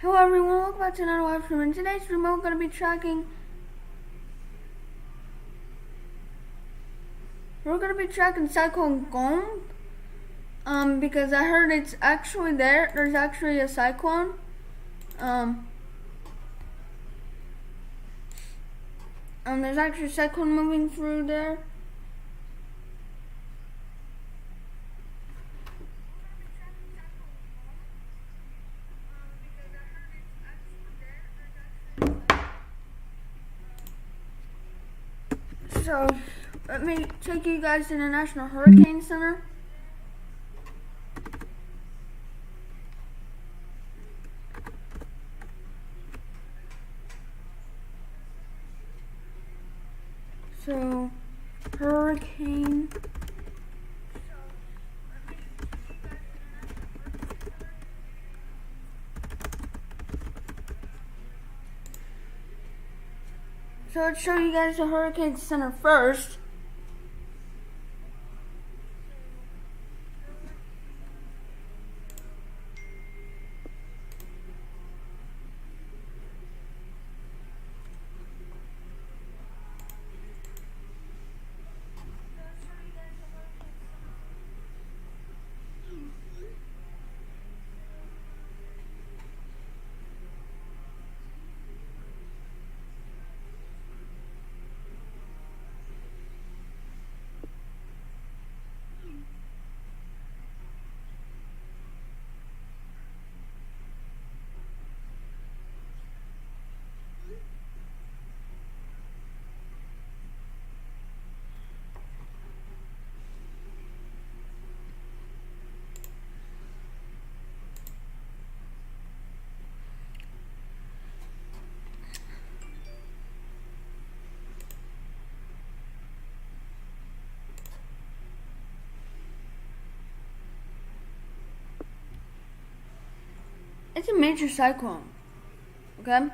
Hello everyone, welcome back to another live stream. In today's stream, we're going to be tracking Cyclone Gombe, because I heard it's actually there. There's actually a cyclone. There's actually a cyclone moving through there. So, let me take you guys to the National Hurricane Center. So, hurricane. So let's show you guys the Hurricane Center first. It's a major cyclone, okay?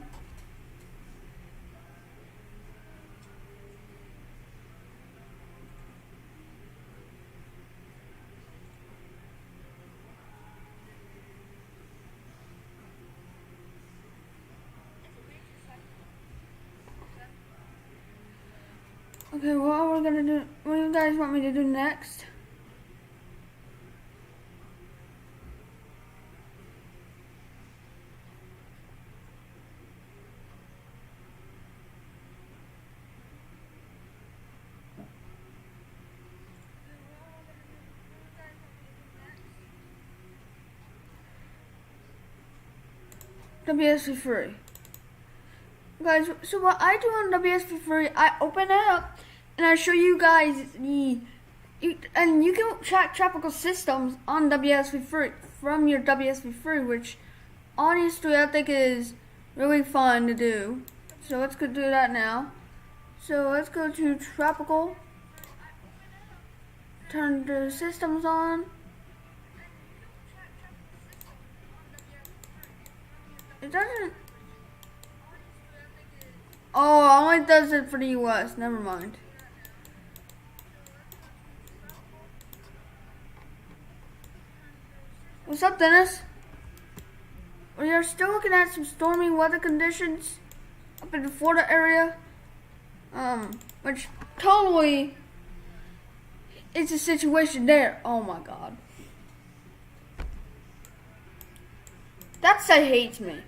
Okay, what we're gonna do, what do you guys want me to do next? WSP3. Guys, so what I do on WSP3, I open it up and I show you guys and you can track tropical systems on WSP3 from your WSP3, which honestly I think is really fun to do. So let's go do that now. So let's go to tropical, turn the systems on. It doesn't. Oh, it only does it for the US. Never mind. What's up, Dennis? We are still looking at some stormy weather conditions up in the Florida area. Which totally is a situation there. Oh my God. That site hates me.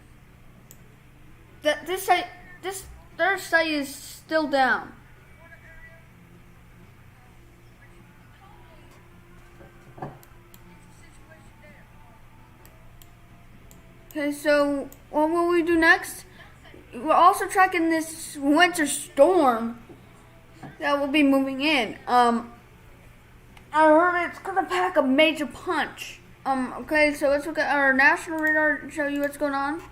Their site is still down. Okay, so what will we do next? We're also tracking this winter storm that will be moving in. I heard it's gonna pack a major punch. Okay, so let's look at our national radar and show you what's going on.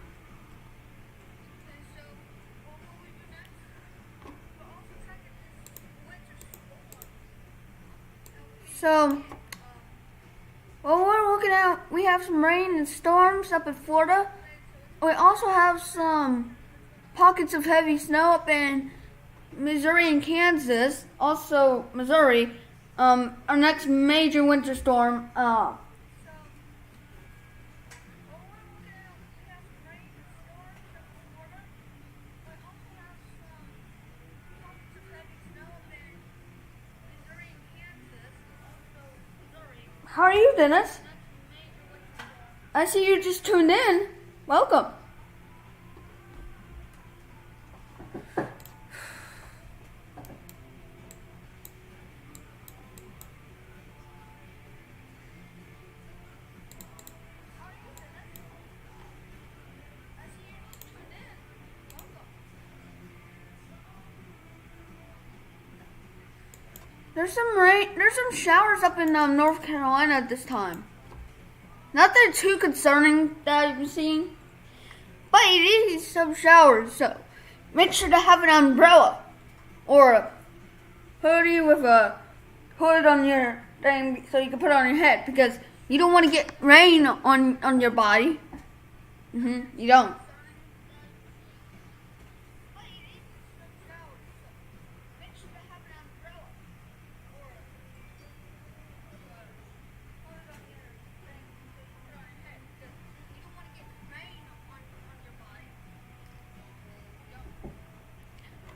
So, what we're looking at, we have some rain and storms up in Florida. We also have some pockets of heavy snow up in Missouri and Kansas. Also, Missouri. Our next major winter storm. How are you, Dennis? I see you just tuned in. Welcome. There's some rain. There's some showers up in North Carolina at this time. Not that it's too concerning that I'm seeing, but it is some showers. So make sure to have an umbrella or a hoodie with a hood on your thing so you can put it on your head, because you don't want to get rain on your body. You don't.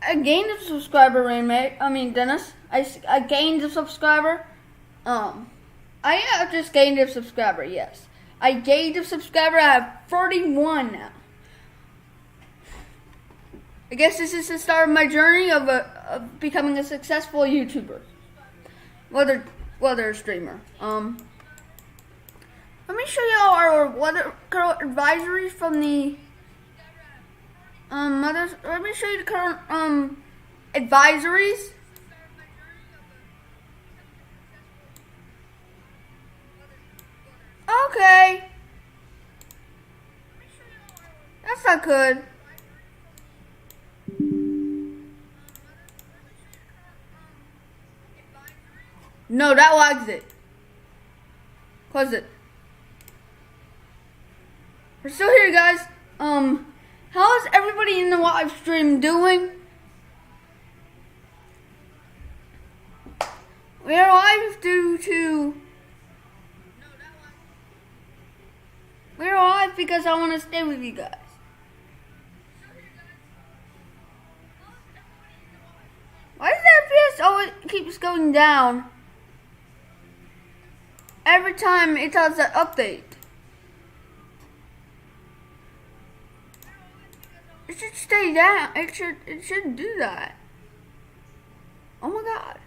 I gained a subscriber, Dennis. I gained a subscriber. I have just gained a subscriber, yes. I gained a subscriber. I have 31 now. I guess this is the start of my journey of becoming a successful YouTuber. Whether a streamer. Let me show you our weather advisories from the let me show you the current advisories. Okay. That's not good. No, that lags it. Close it. We're still here, guys. How is everybody in the live stream doing? We are live we're live because I want to stay with you guys. Why does the FPS always keeps going down every time it does that update? It should stay down. It should do that. Oh my god.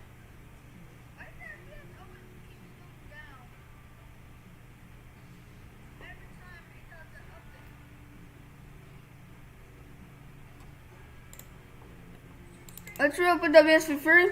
Let's reopen WS for free.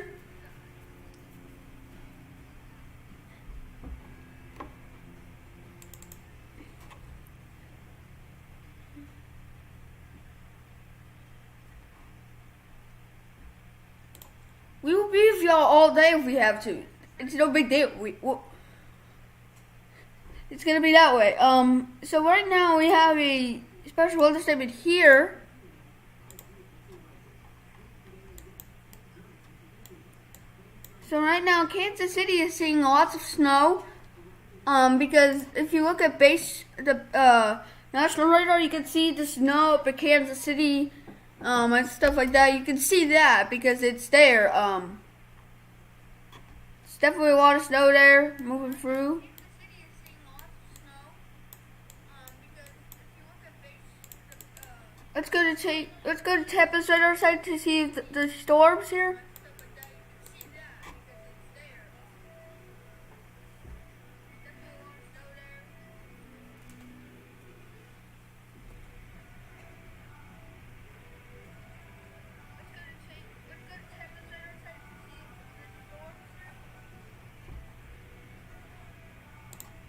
We will be with y'all all day if we have to. It's no big deal. It's gonna be that way. So right now we have a special weather statement here. So right now Kansas City is seeing lots of snow. Because if you look at the national radar, you can see the snow up at Kansas City. And stuff like that. You can see that because it's there. It's definitely a lot of snow there moving through. Let's go to Tampa's radar site to see if the storms here.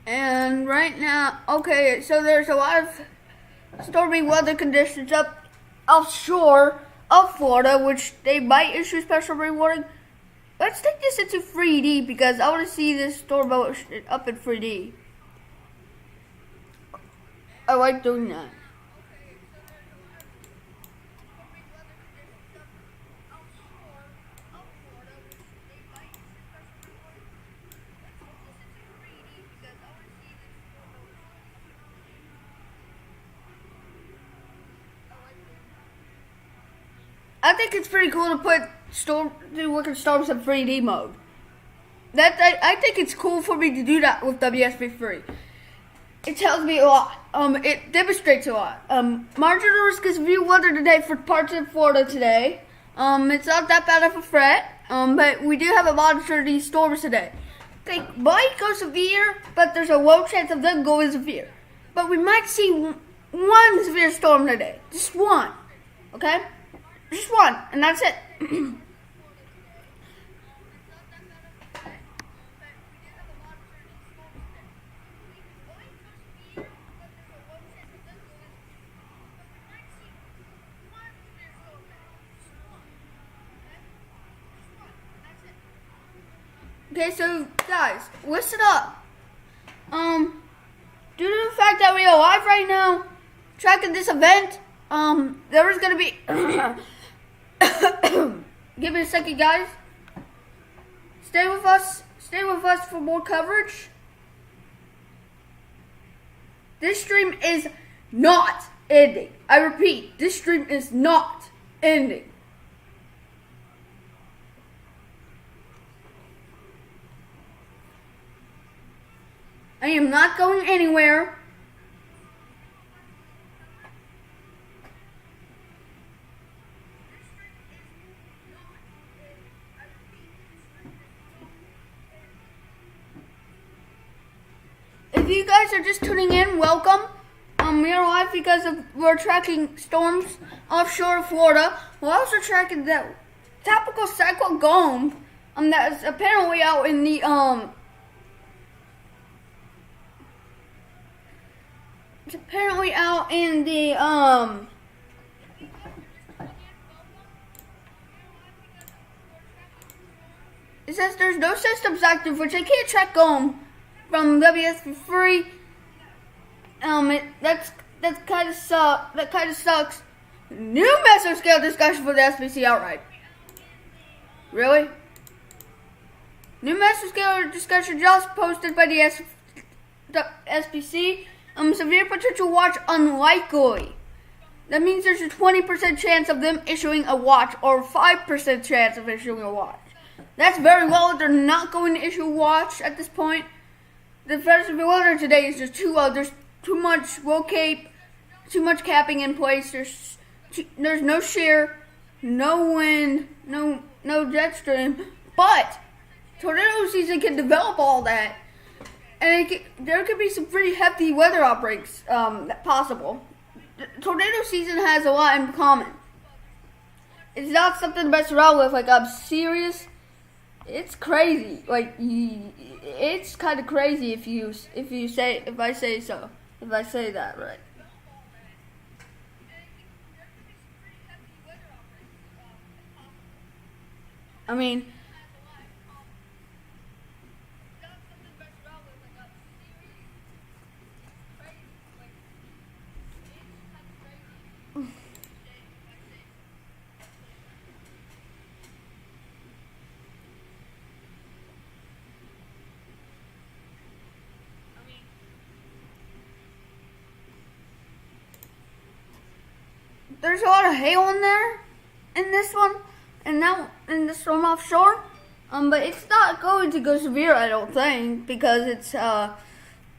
And right now, okay, so there's a lot of stormy weather conditions up offshore of Florida, which they might issue special rain warning. Let's take this into 3D because I want to see this storm up in 3D. I like doing that. I think it's pretty cool to put working storms in 3D mode. I think it's cool for me to do that with WSP3. It tells me a lot. It demonstrates a lot. Marginal risk is severe weather today for parts of Florida today. It's not that bad of a threat. But we do have a monitor these storms today. They might go severe, but there's a low chance of them going severe. But we might see one severe storm today. Just one. Okay? Just one. And that's it. Okay, so guys, listen up. Due to the fact that we are live right now, tracking this event, there is gonna be. Give me a second, guys. Stay with us. Stay with us for more coverage. This stream is not ending. I repeat, this stream is not ending. I am not going anywhere. If you guys are just tuning in, welcome. We are live because we're tracking storms offshore Florida. We're also tracking the tropical cyclone Gombe, that is apparently out in the It's apparently out in the It says there's no systems active, which I can't track Gombe from WSP3. That kind of sucks. New mesoscale discussion for the SBC outright. Really? New mesoscale discussion just posted by the SBC. Severe potential watch unlikely. That means there's a 20% chance of them issuing a watch, or 5% chance of issuing a watch. That's very low. They're not going to issue a watch at this point. The threat of the weather today is just too low. There's too much roll cape, too much capping in place. There's no shear, no wind, no jet stream. But tornado season can develop all that. And there could be some pretty hefty weather outbreaks possible. Tornado season has a lot in common. It's not something to mess around with. Like, I'm serious. It's crazy. Like, it's kind of crazy if I say that right. I mean. There's a lot of hail in there, in this one, and now in the storm offshore. But it's not going to go severe, I don't think, because it's not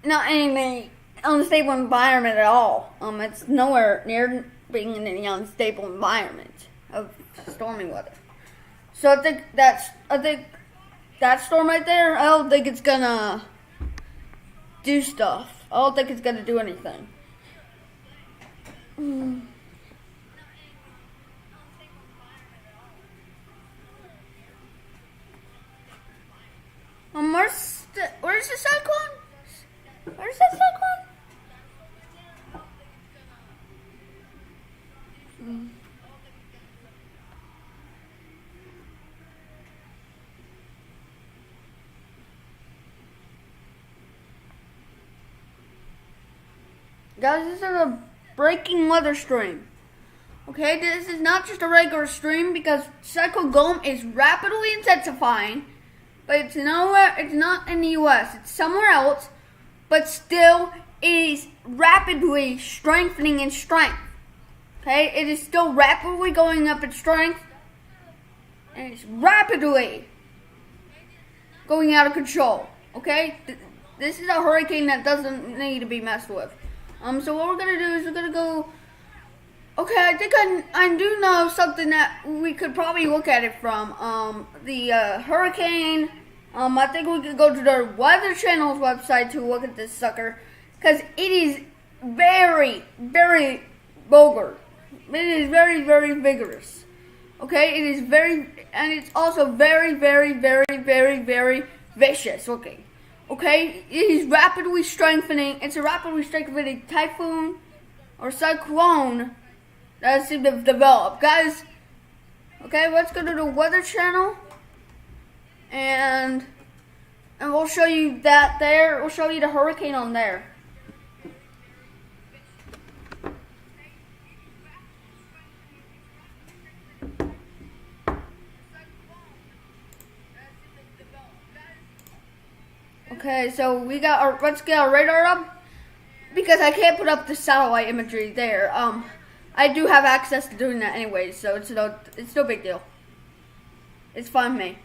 any unstable environment at all. It's nowhere near being in any unstable environment of stormy weather. So I think that storm right there, I don't think it's gonna do stuff. I don't think it's gonna do anything. Where's the cyclone? Where's the cyclone? Guys, this is a breaking weather stream. Okay, this is not just a regular stream because Cyclone Gombe is rapidly intensifying. But it's nowhere, it's not in the US, it's somewhere else, but still it is rapidly strengthening in strength. Okay, it is still rapidly going up in strength, and it's rapidly going out of control. Okay, this is a hurricane that doesn't need to be messed with. So what we're gonna do is we're gonna go. Okay, I think I do know something that we could probably look at it from. The hurricane. I think we could go to the Weather Channel's website to look at this sucker, because it is very, very vulgar. It is very, very vigorous. Okay, it is very, and it's also very, very, very, very, very vicious looking. Okay, it is rapidly strengthening. It's a rapidly strengthening typhoon or cyclone that seems to have developed, guys. Okay, let's go to the Weather Channel, and we'll show you that there. We'll show you the hurricane on there. Okay, so we got our, let's get our radar up, because I can't put up the satellite imagery there. I do have access to doing that anyway, so it's no big deal. It's fine with me.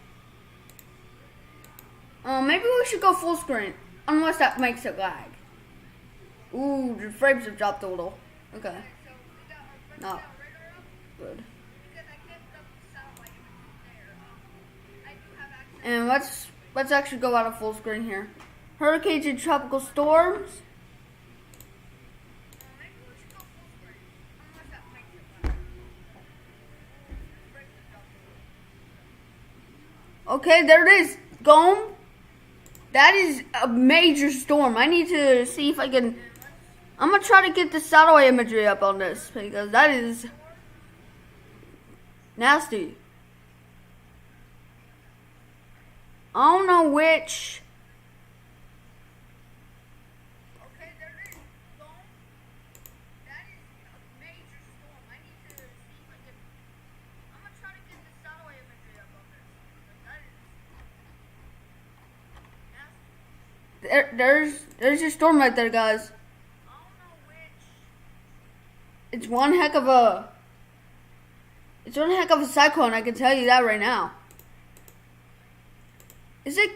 Maybe we should go full screen, unless that makes it lag. Ooh, the frames have dropped a little. Okay. Not good. And let's actually go out of full screen here. Hurricanes and tropical storms. Okay, there it is. Gombe. That is a major storm. I need to see if I can. I'm gonna try to get the satellite imagery up on this, because that is nasty. I don't know which. Okay, there it is. Gombe. That is a major storm. I need to see if I can. I'm gonna try to get the satellite imagery up on this. That is nasty. There's your storm right there, guys. I don't know which. It's one heck of a cyclone. I can tell you that right now. Is it?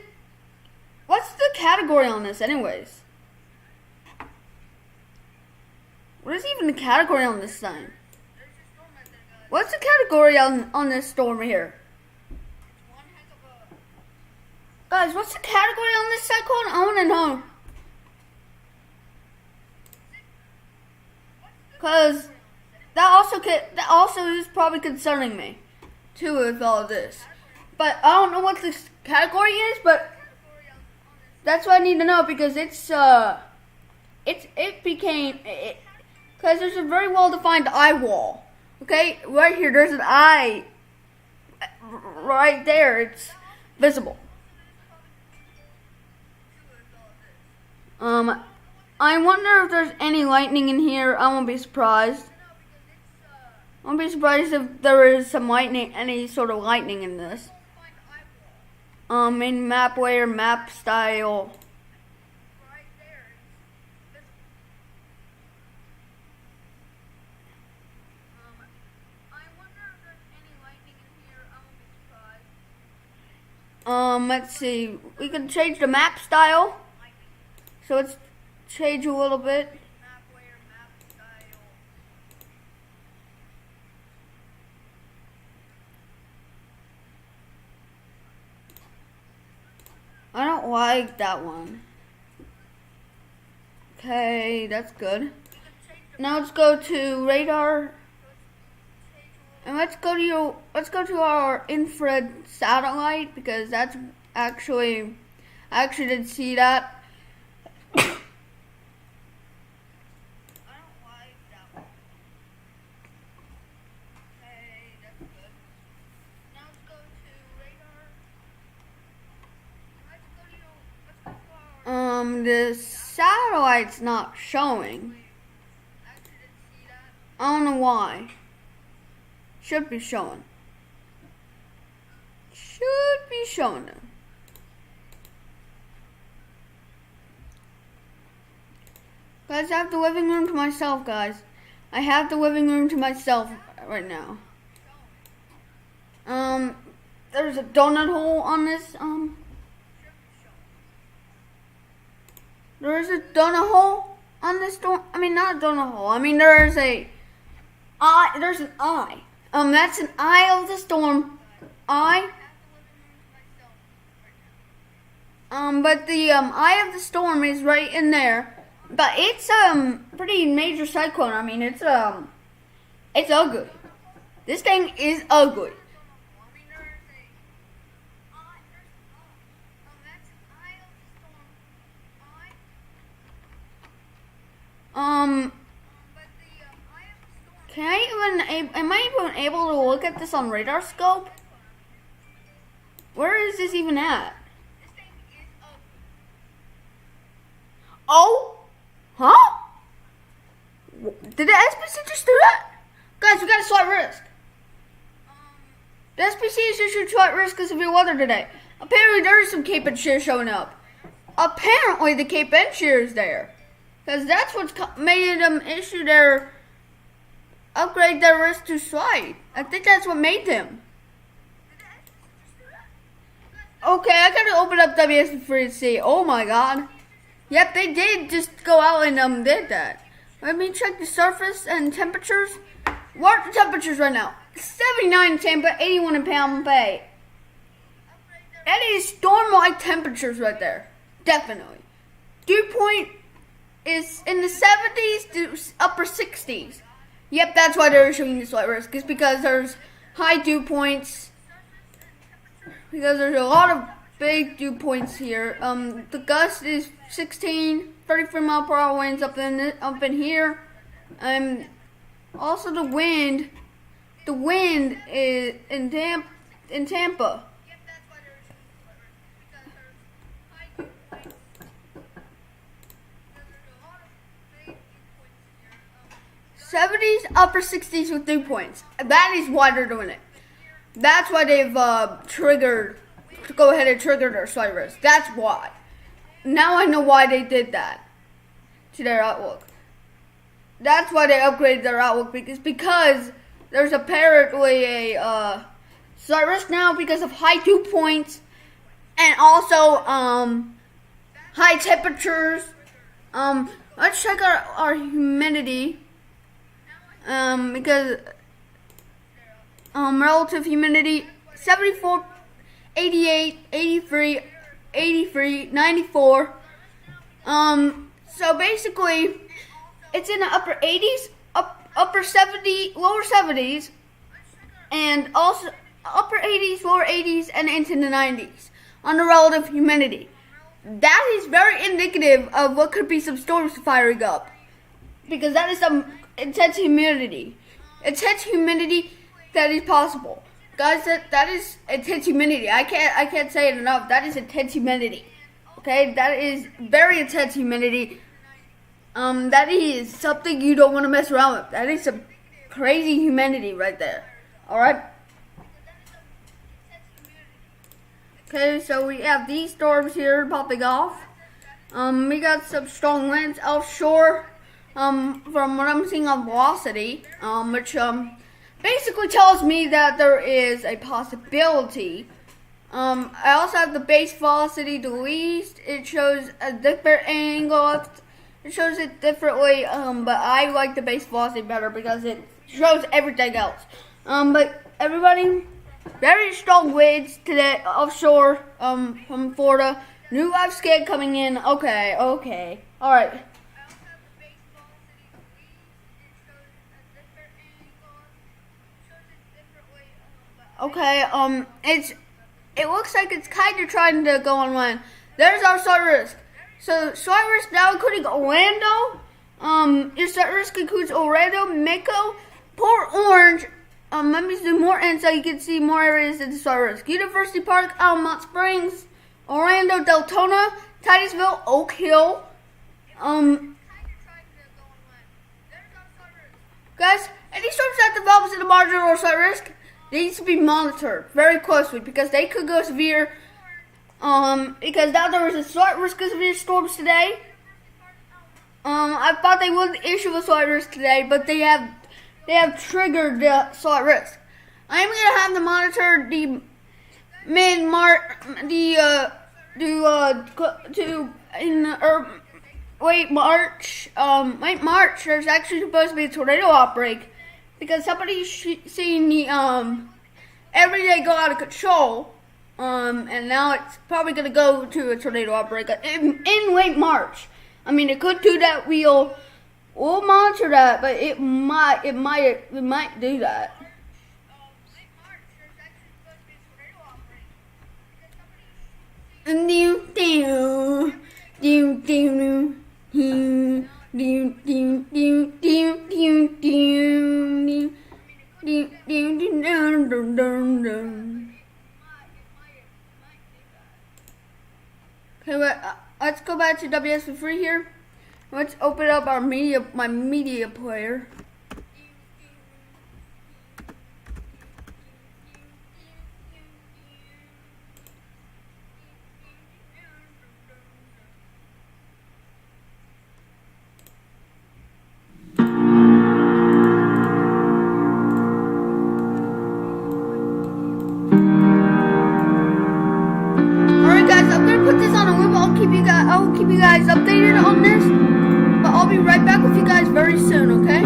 What's the category on this, anyways? What is even the category on this thing? What's the category on this storm here? Guys, what's the category on this cyclone? I want to know. Cause that also is probably concerning me too with all of this. But I don't know what this category is, but that's what I need to know, because because there's a very well defined eye wall. Okay, right here, there's an eye right there. It's visible. I wonder if there's any lightning in here. I won't be surprised. I won't be surprised if there is some lightning, any sort of lightning in this. In map layer, map style. Let's see. We can change the map style. So let's change a little bit. I don't like that one. Okay, that's good. Now let's go to radar. And let's go to our infrared satellite, because that's actually, I actually did see that. The satellite's not showing. I don't know why. Should be showing. Should be showing them. Guys, I have the living room to myself, guys. I have the living room to myself right now. There's a donut hole on this There is a donut hole on this storm. I mean, not a donut hole. I mean, there's an eye. That's an eye of the storm. Eye. But the eye of the storm is right in there. But it's pretty major cyclone. I mean, it's ugly. This thing is ugly. Am I even able to look at this on radar scope? Where is this even at? Oh? Huh? Did the SPC just do that? Guys, we got a slight risk. The SPC is issued slight risk because of your weather today. Apparently there is some Cape and Shear showing up. Apparently the Cape and Shear is there. Because that's what's made them issue their upgrade their risk to slight. I think that's what made them. Okay, I gotta open up WSP3 to see. Oh my god. Yep, they did just go out and did that. Let me check the surface and temperatures. What are the temperatures right now? 79 in Tampa, 81 in Palm Bay. That is storm-like temperatures right there. Definitely. Dew point is in the 70s to upper 60s. Yep, that's why they're showing the slight risk. It's because there's high dew points. Because there's a lot of big dew points here. The gust is 16, 33 mile per hour winds up in here. Also the wind is in Tampa. 70s, upper 60s with dew points. That is why they're doing it. That's why they've triggered to go ahead and trigger their slight risk. That's why. Now I know why they did that to their outlook. That's why they upgraded their outlook, because there's apparently a slight risk now because of high dew points and also high temperatures. Let's check our humidity. Because relative humidity 74, 88, 83, 83, 94. So basically it's in the upper 80s, upper 70, lower 70s, and also upper 80s, lower 80s, and into the 90s on the relative humidity. That is very indicative of what could be some storms firing up, because that is some intense humidity. Intense humidity that is possible. Guys, that is intense humidity. I can't say it enough. That is intense humidity. Okay? That is very intense humidity. That is something you don't want to mess around with. That is some crazy humidity right there. Alright? Okay, so we have these storms here popping off. We got some strong winds offshore. From what I'm seeing on velocity, which basically tells me that there is a possibility. I also have the base velocity to least. It shows a different angle. It shows it differently, but I like the base velocity better because it shows everything else. But everybody, very strong winds today offshore from Florida. New live scan coming in. Okay, all right. Okay, it looks like it's kind of trying to go on land. There's our slight risk. So slight risk now including Orlando. Your slight risk includes Orlando, Mako, Port Orange. Let me zoom more in so you can see more areas in the slight risk. University Park, Almont Springs, Orlando, Deltona, Titusville, Oak Hill. Guys, any storms that develops in the margin or slight risk needs to be monitored very closely because they could go severe. Because now there is a slight risk of severe storms today. I thought they wouldn't issue a slight risk today, but they have triggered the slight risk. I'm gonna have to monitor the late March, there's actually supposed to be a tornado outbreak because somebody's seen the everyday go out of control, and now it's probably gonna go to a tornado outbreak in late March. I mean, it could do that. We'll monitor that, but it might do that. Okay, let's go back to WSV3 here. Let's open up our my media player. I'll keep you guys updated on this, but I'll be right back with you guys very soon, okay?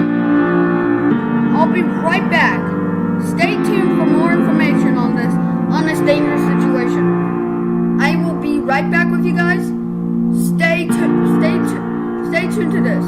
I'll be right back. Stay tuned for more information on this dangerous situation. I will be right back with you guys. Stay tuned to this.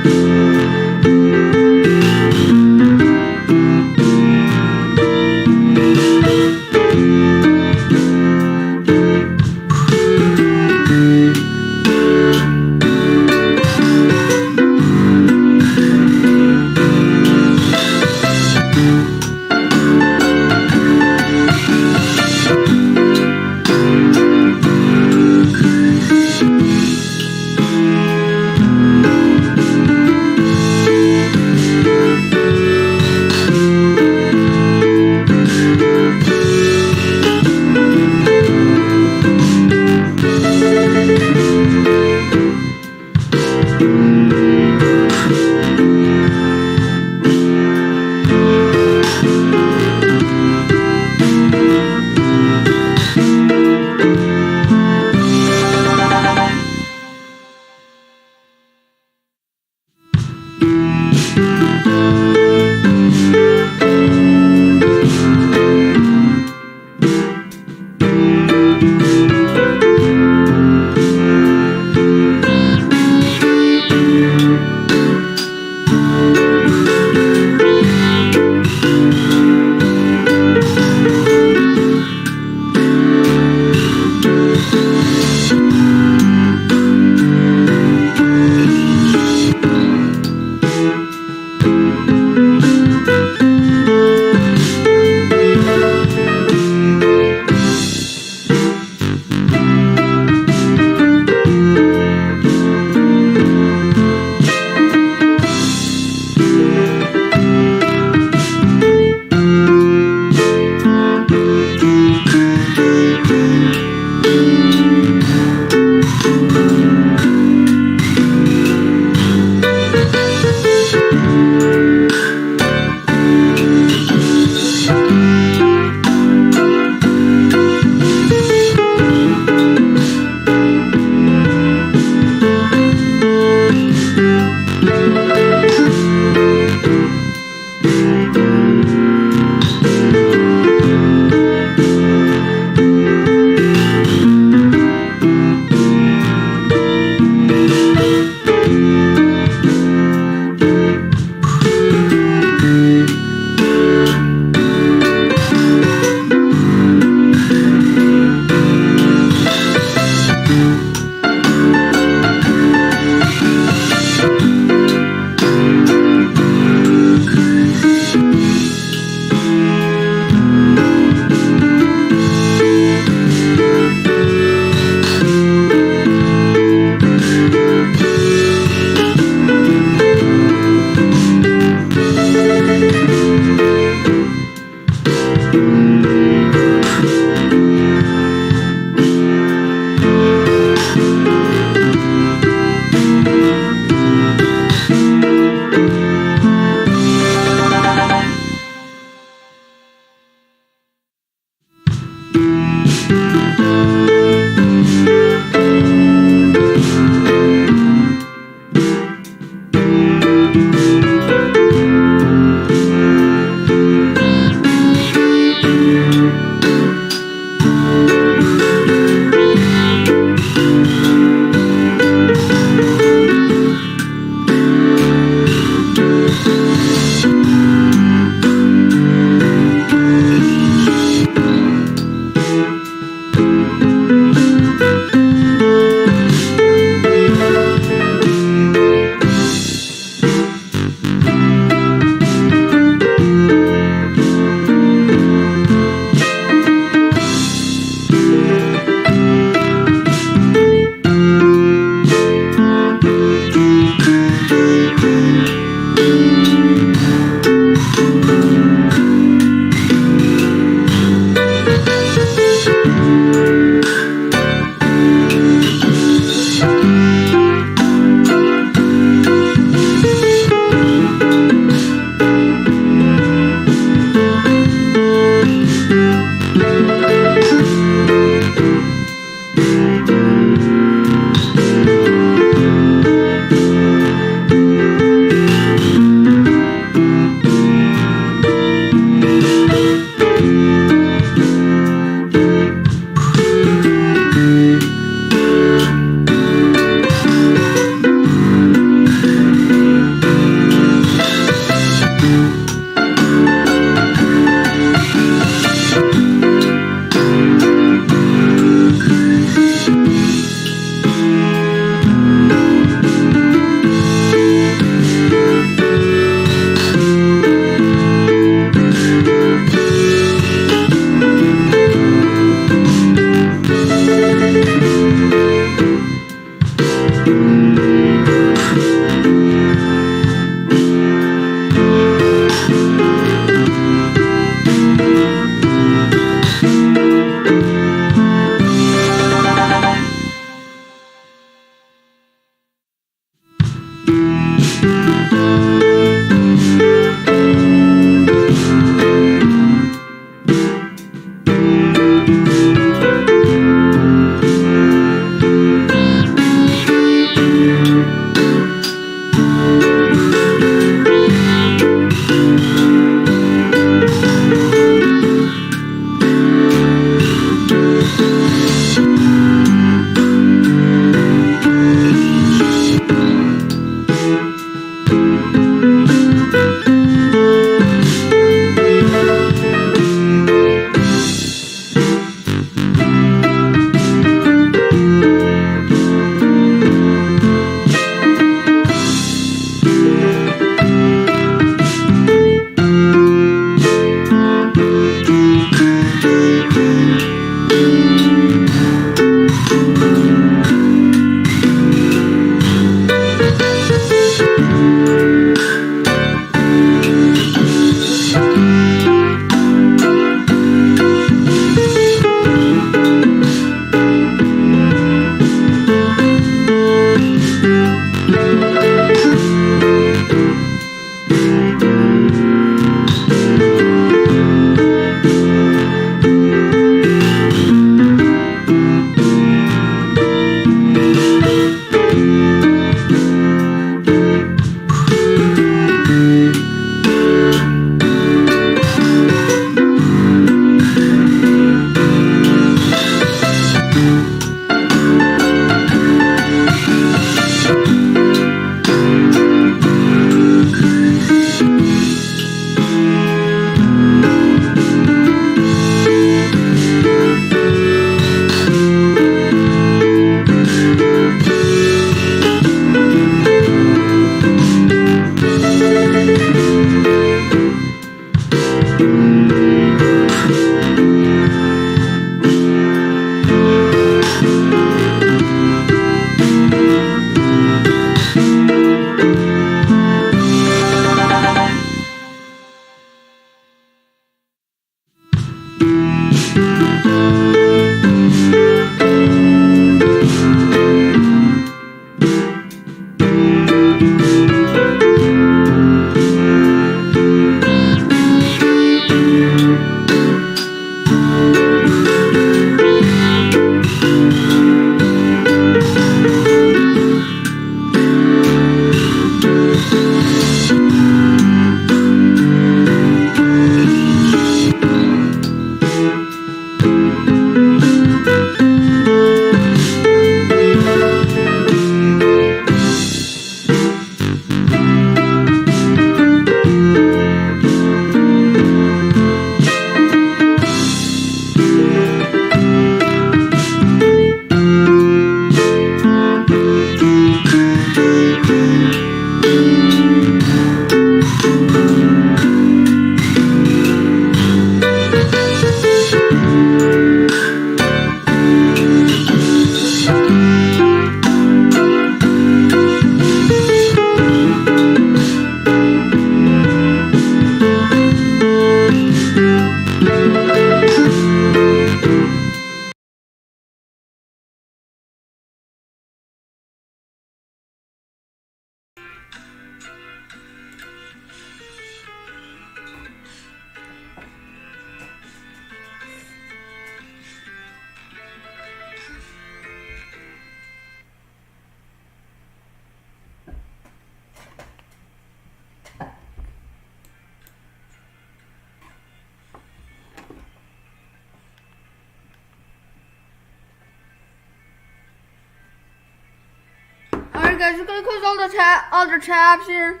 Guys, we're gonna close all the other tabs here,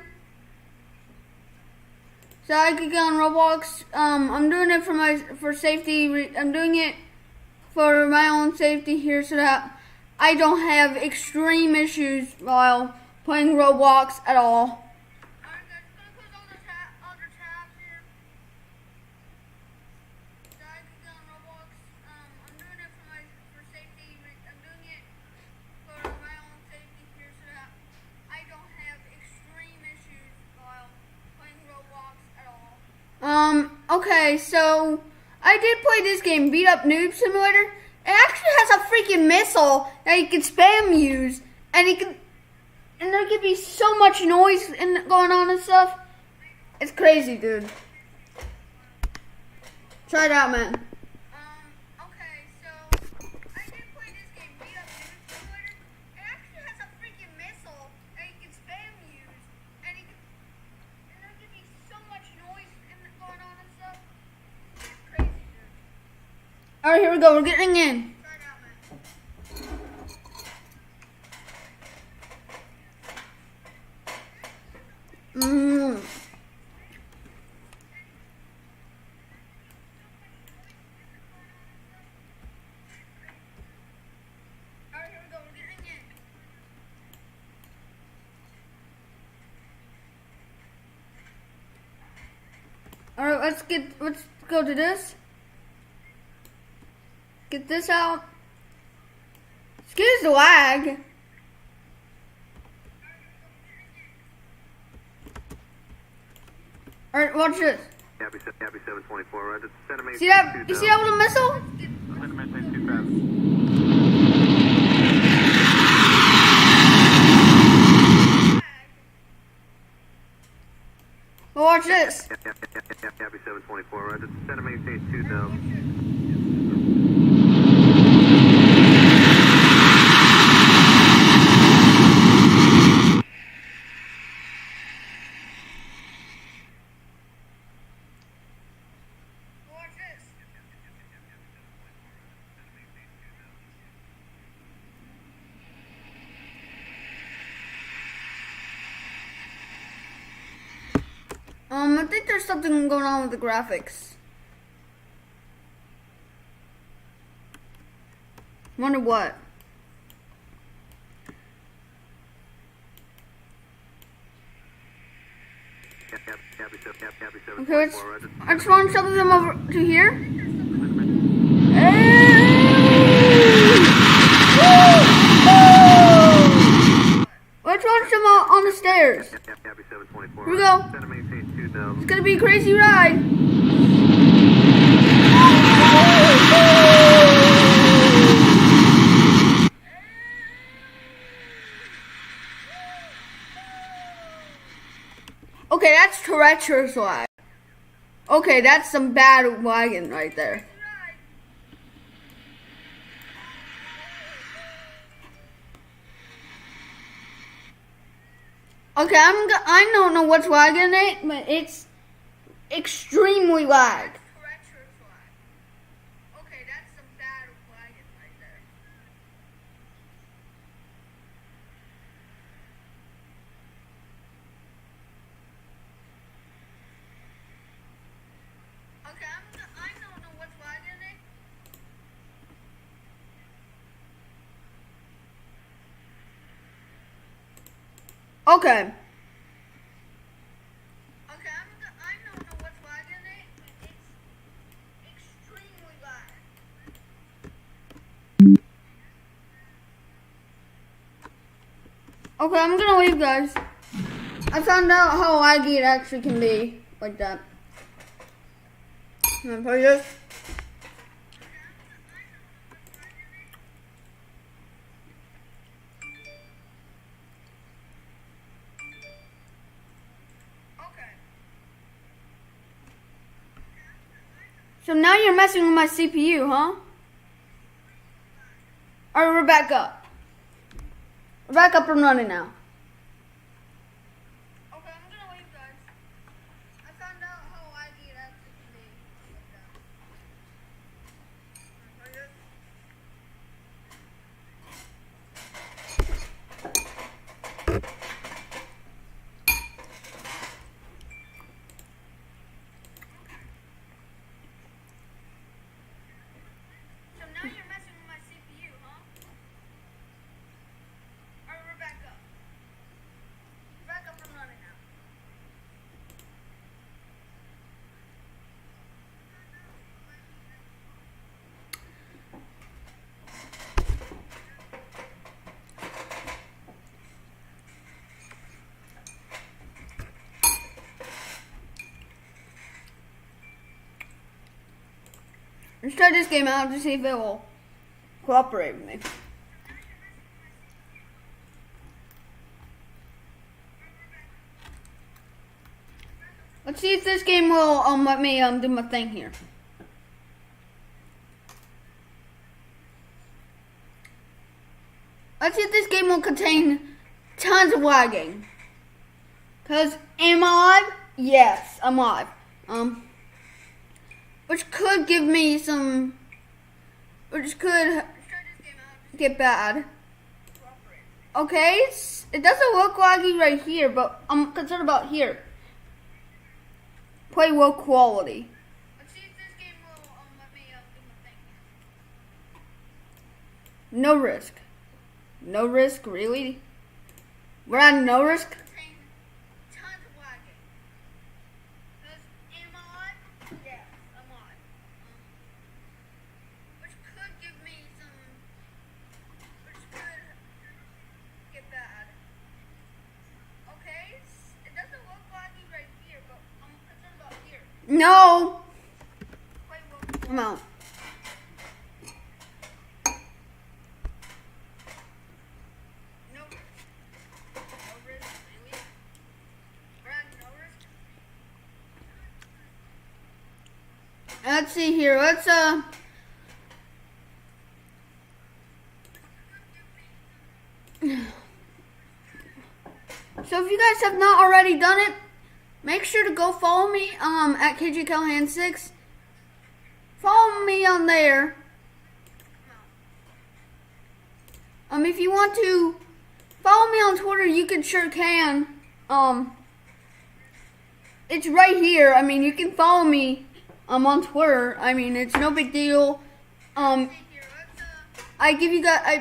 so I can get on Roblox. I'm doing it for safety. I'm doing it for my own safety here, so that I don't have extreme issues while playing Roblox at all. Alright, guys, we're gonna close all the other tabs here, so I can get on Roblox. I'm doing it for safety. I'm doing it for my own safety here, so that I don't have extreme issues while playing Roblox at all. Okay, so I did play this game, Beat Up Noob Simulator. It actually has a freaking missile that you can spam use, and there could be so much noise going on and stuff. It's crazy, dude. Try it out, man. Okay, so I did play this game, Beat Up Noob Simulator. It actually has a freaking missile that you can spam use, and there could be so much noise going on and stuff. It's crazy, dude. Alright, here we go. We're getting in. Try it out, man. Alright, let's go to this. Get this out. Excuse the lag. Alright, watch this. Happy 724, right? See that? You see that little missile? Well, watch this. Happy 724, right? Center maintain 2 down. I think there's something going on with the graphics. Wonder what? Okay, I just want to shove them over to here. Hey! Let's launch them on the stairs. Here we go. It's gonna be a crazy ride. treacherous lag. Okay, that's some bad lagging right there. Okay, I don't know what's lagging it, but it's extremely lag. Okay, that's some bad lagging right there. Okay, I don't know what's lagging it. Okay. Okay, I don't know what's lagging it, but it's extremely lag. Okay, I'm gonna leave, guys. I found out how laggy it actually can be, like that. I'm gonna play this. So now you're messing with my CPU, huh? Alright, we're back up. We're back up and running now. Okay, I'm gonna leave, guys. I found out how laggy it actually can be. So now you're messing with my CPU, huh? Alright, we're back up. We're back up and running now. Let's try this game out to see if it will cooperate with me. Let's see if this game will let me do my thing here. Let's see if this game will contain tons of lagging. Cause am I live? Yes, I'm live. Which could give me some, which could get bad. Okay, it doesn't look laggy right here, but I'm concerned about here. Play low quality. Let's see if this game will let me do my thing. No risk. No risk, really? We're at no risk? No. Come on. Let's see here. Let's So if you guys have not already done it, make sure to go follow me at KJCallahan6. Follow me on there. If you want to follow me on Twitter, you sure can. It's right here. I mean, you can follow me on Twitter. I mean, it's no big deal. I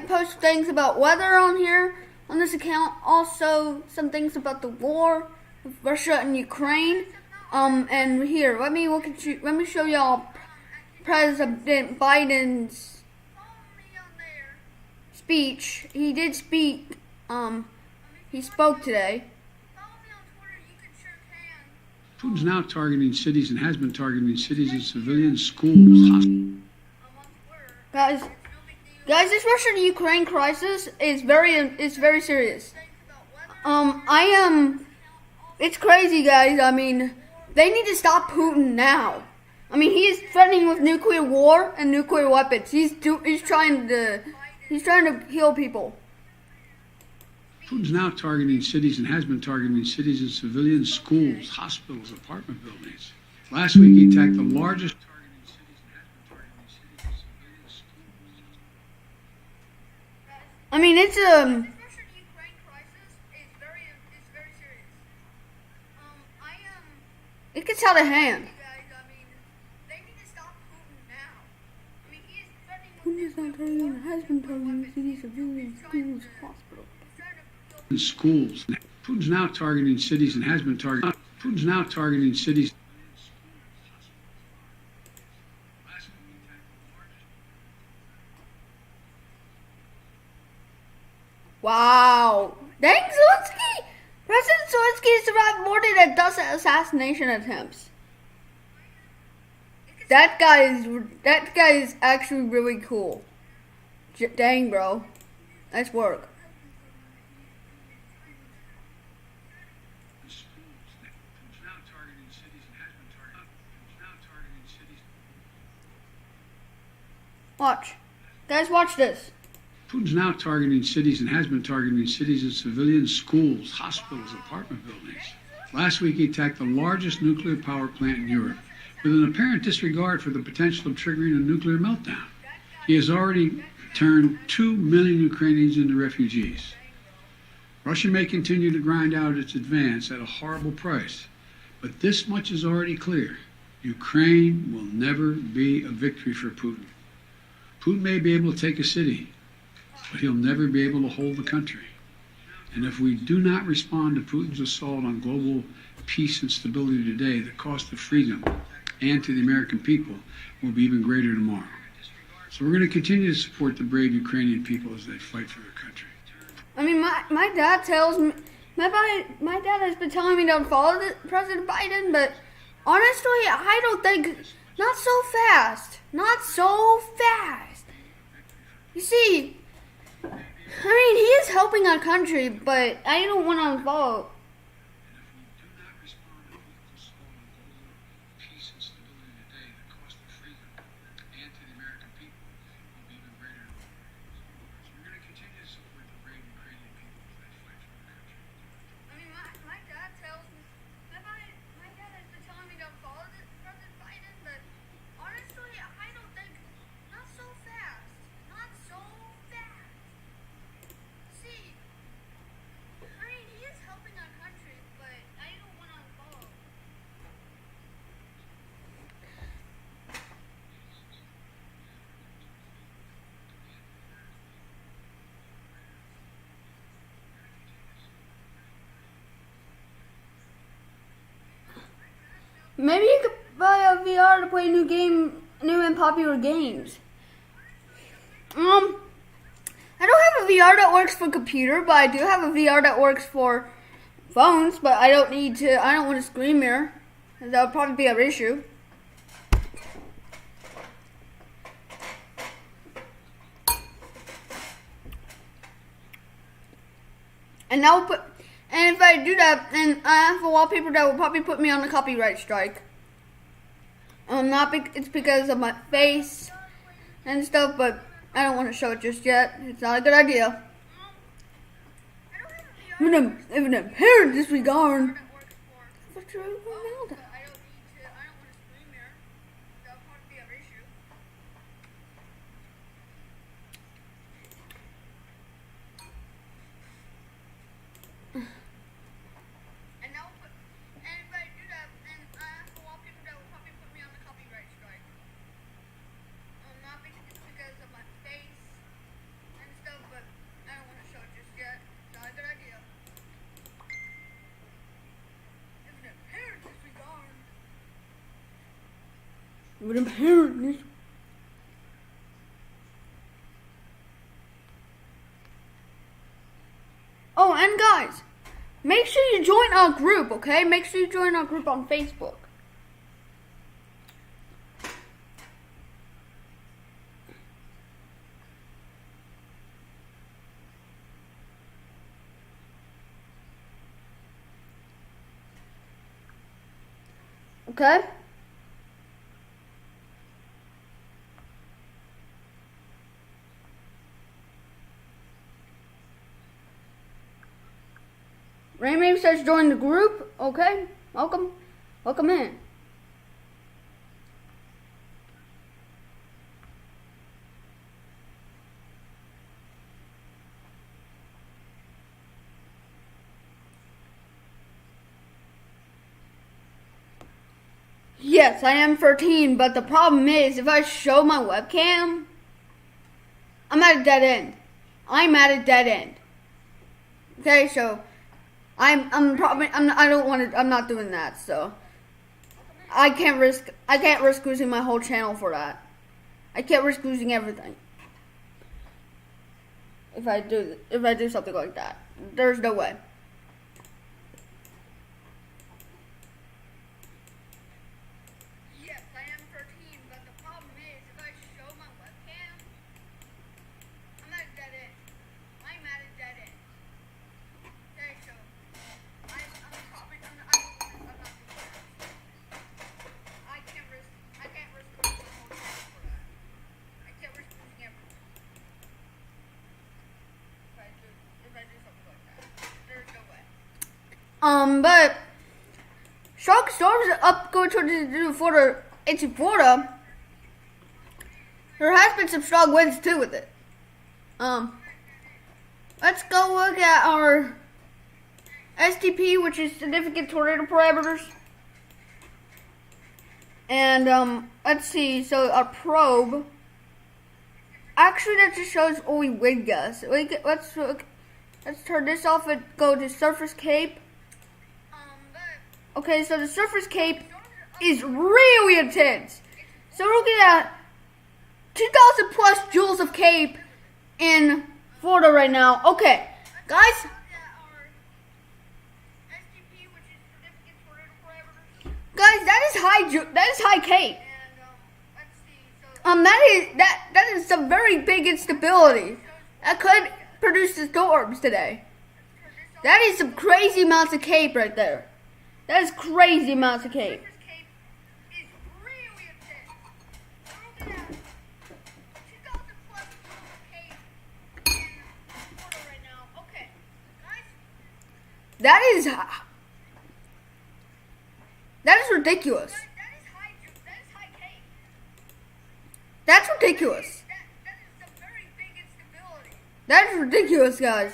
post things about weather on here on this account. Also, some things about the war with Russia and Ukraine. And here, let me look at you. Let me show y'all President Biden's speech. He did speak. He spoke today. Putin's now targeting cities and has been targeting cities and civilians, schools, hospitals. Guys, this Russia-Ukraine crisis is very serious. It's crazy, guys. I mean, They need to stop Putin now. I mean, he is threatening with nuclear war and nuclear weapons. He's trying to kill people. Putin's now targeting cities and has been targeting cities and civilians, schools, hospitals, apartment buildings. Last week, he attacked the largest targeting cities and has been targeting cities and civilians, schools. I mean, it's Especially the Ukraine crisis is very serious. it gets out of hand. Guys, I mean, they need to stop Putin now. I mean, he is threatening with Putin is not targeting and has been targeting cities, civilians, schools, hospitals. Schools. Putin's now targeting cities and has been targeting. Putin's now targeting cities. Wow. Dang, Zelensky! President Zelensky survived more than a dozen assassination attempts. That guy is actually really cool. Dang, bro. Nice work. Watch. Guys, watch this. Putin's now targeting cities and has been targeting cities and civilians, schools, hospitals, apartment buildings. Last week, he attacked the largest nuclear power plant in Europe with an apparent disregard for the potential of triggering a nuclear meltdown. He has already turned 2 million Ukrainians into refugees. Russia may continue to grind out its advance at a horrible price, but this much is already clear. Ukraine will never be a victory for Putin. Putin may be able to take a city, but he'll never be able to hold the country. And if we do not respond to Putin's assault on global peace and stability today, the cost of freedom and to the American people will be even greater tomorrow. So we're going to continue to support the brave Ukrainian people as they fight for their country. I mean, my dad tells me, my dad has been telling me to follow President Biden, but honestly, I don't think, not so fast. Not so fast. You see, I mean, he is helping our country, but I don't want to unfollow. I mean, my dad tells me, my dad has been telling me to follow President Biden, but honestly, I don't think, not so fast. Not so fast. See, I mean, he is helping our country, but I don't want to follow. Maybe you could buy a VR to play new and popular games. I don't have a VR that works for computer, but I do have a VR that works for phones, but I don't want a screen mirror. That would probably be an issue. And if I do that, then I have a wallpaper that will probably put me on a copyright strike. It's because of my face and stuff, but I don't want to show it just yet. It's not a good idea. Even a parent disregard. What's your Ronaldo? I don't want a screen mirror. That would probably be an issue. And if I do that, then I have a wallpaper that will probably put me on the copyright strike. Not because of my face and stuff, but I don't want to show it just yet. Not a good idea. Even a parent disregard. With a parent. Oh, and guys, make sure you join our group, okay? Make sure you join our group on Facebook. Okay? Rainmaker says join the group. Okay, welcome. Welcome in. Yes, I am 13, but the problem is if I show my webcam, I'm at a dead end. I'm at a dead end. Okay, so I'm not doing that, so I can't risk losing my whole channel for that. I can't risk losing everything. If I do something like that. There's no way. Yes, I am 13, but the problem is if I show my webcam, I'm at a dead end. I'm at a dead end. Okay, so I'm not doing that. I can't risk losing my whole channel for that. I can't risk losing everything. If I do something like that, there's no way. But Shark Storm's up going to Florida. It's in Florida. There has been some strong winds too with it. Let's go look at our STP, which is significant tornado parameters. And let's see. So our probe. Actually, that just shows only wind gusts. Let's turn this off and go to surface cape. Okay, so the surface cape is really intense. So we're looking at 2,000 plus joules of cape in Florida right now. Okay, guys. Guys, that is high cape. That is some very big instability. That could produce the storms today. That is some crazy amounts of cape right there. That is crazy amounts of cape. That is ridiculous. That's ridiculous. That is ridiculous, guys.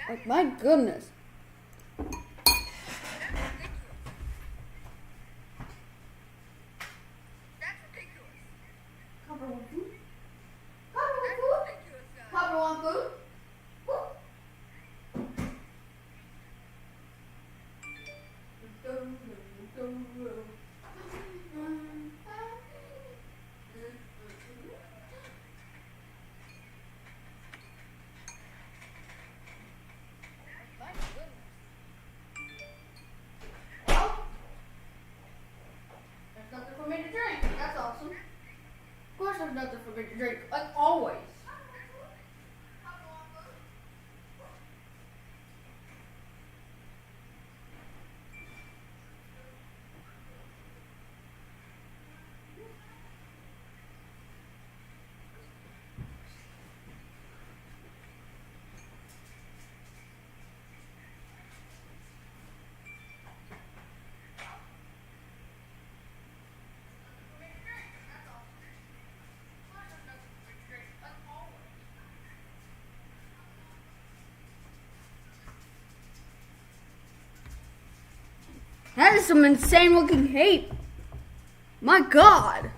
Like, my goodness. Nothing for me to drink, like always. That is some insane looking cape. My God.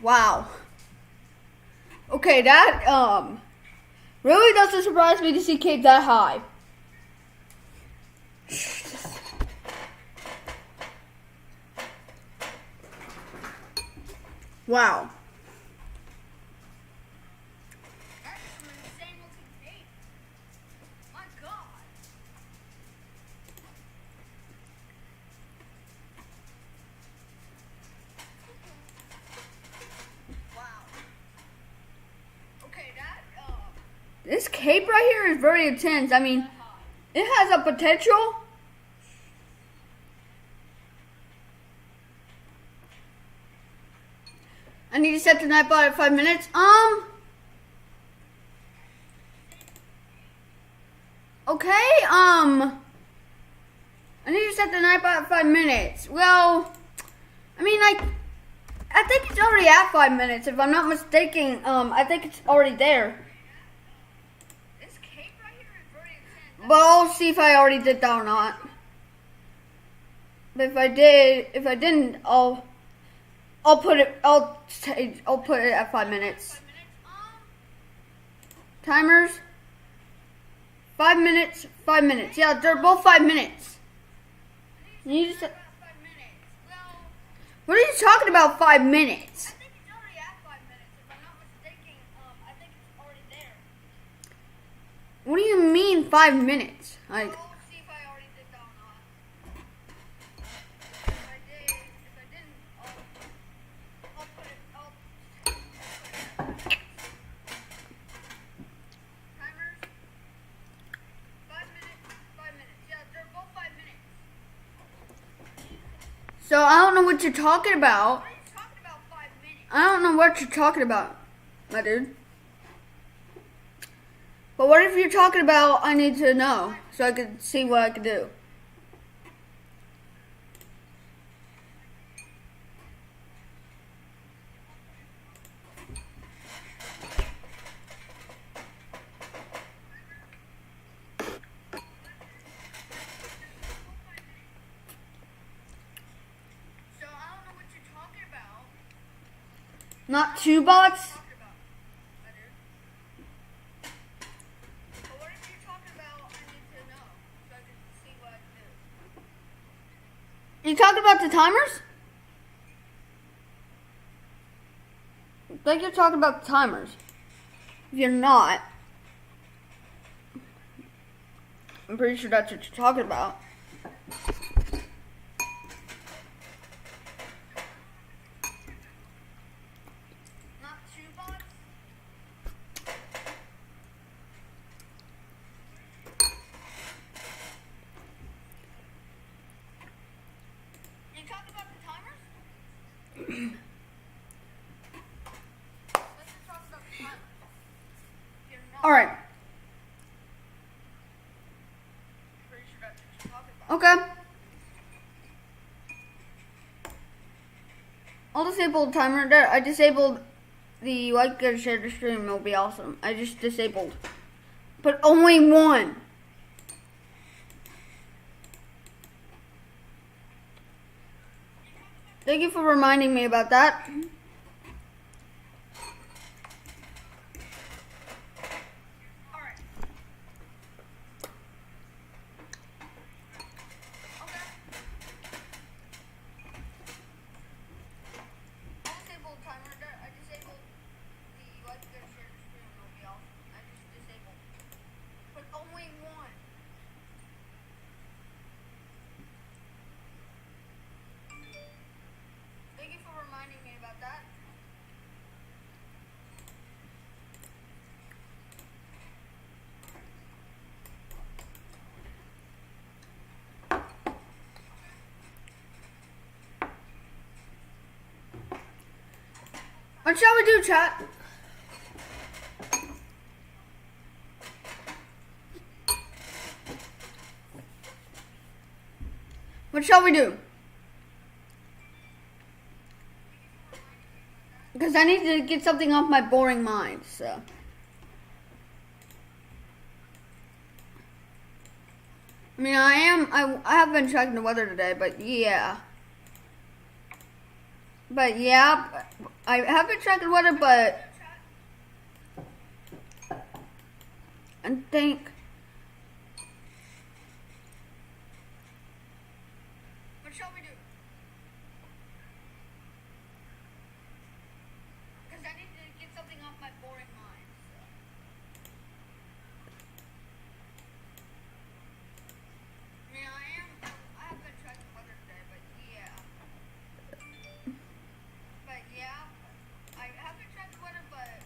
Wow. Okay, that really doesn't surprise me to see cape that high. Wow. This cape right here is very intense. I mean, it has a potential. I need to set the night bot at 5 minutes. Okay, I need to set the night bot at 5 minutes. Well, I mean, I think it's already at 5 minutes. If I'm not mistaken, I think it's already there. This cape right here is very intense. But I'll see if I already did that or not. But if I didn't, I'll put it at 5 minutes. 5 minutes. Timers. 5 minutes. 5 minutes. Yeah, they're both 5 minutes. You just, 5 minutes. Well, what are you talking about? 5 minutes. I think it's already at 5 minutes. If I'm not mistaken, I think it's already there. What do you mean 5 minutes? Like, I'll see if I already did that or not. If I didn't, I'll put it. Timers. 5 minutes. 5 minutes. Yeah, they're both 5 minutes. so I don't know what you're talking about. What are you talking about? 5 minutes. I don't know what you're talking about, my dude. But what if you're talking about I need to know so I can see what I can do? So I don't know what you're talking about. Not 2 bots? But what if you're talking about I need to know so I can see what I can do? You talking about the timers? I think you're talking about the timers. If you're not, I'm pretty sure that's what you're talking about. Not 2 bots? You talking about the timers? Let's just talk about the timers. You're not Alright, pretty sure that's what you're talking about. okay. I'll disable the timer. There, I disabled the like, and share the stream. It'll be awesome. I just disabled. But only one. Thank you for reminding me about that. Alright. Okay. I disabled the timer there. I disabled the like, and share the stream. It'll be awesome. I just disabled. But only one. Thank you for reminding me about that. What shall we do, chat? What shall we do? Because I need to get something off my boring mind, so. I mean, I have been checking the weather today, but yeah. But yeah, I have been checking the weather, but I think What shall we do? Because I need to get something off my boring mind. So. I mean, I have been checking the weather today, but yeah. But yeah, I have been checking the weather, but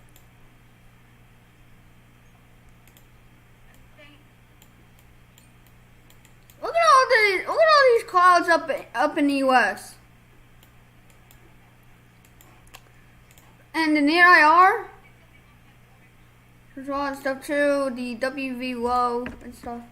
floods up in the U.S. And the near IR, there's a lot of stuff too. The WV low and stuff.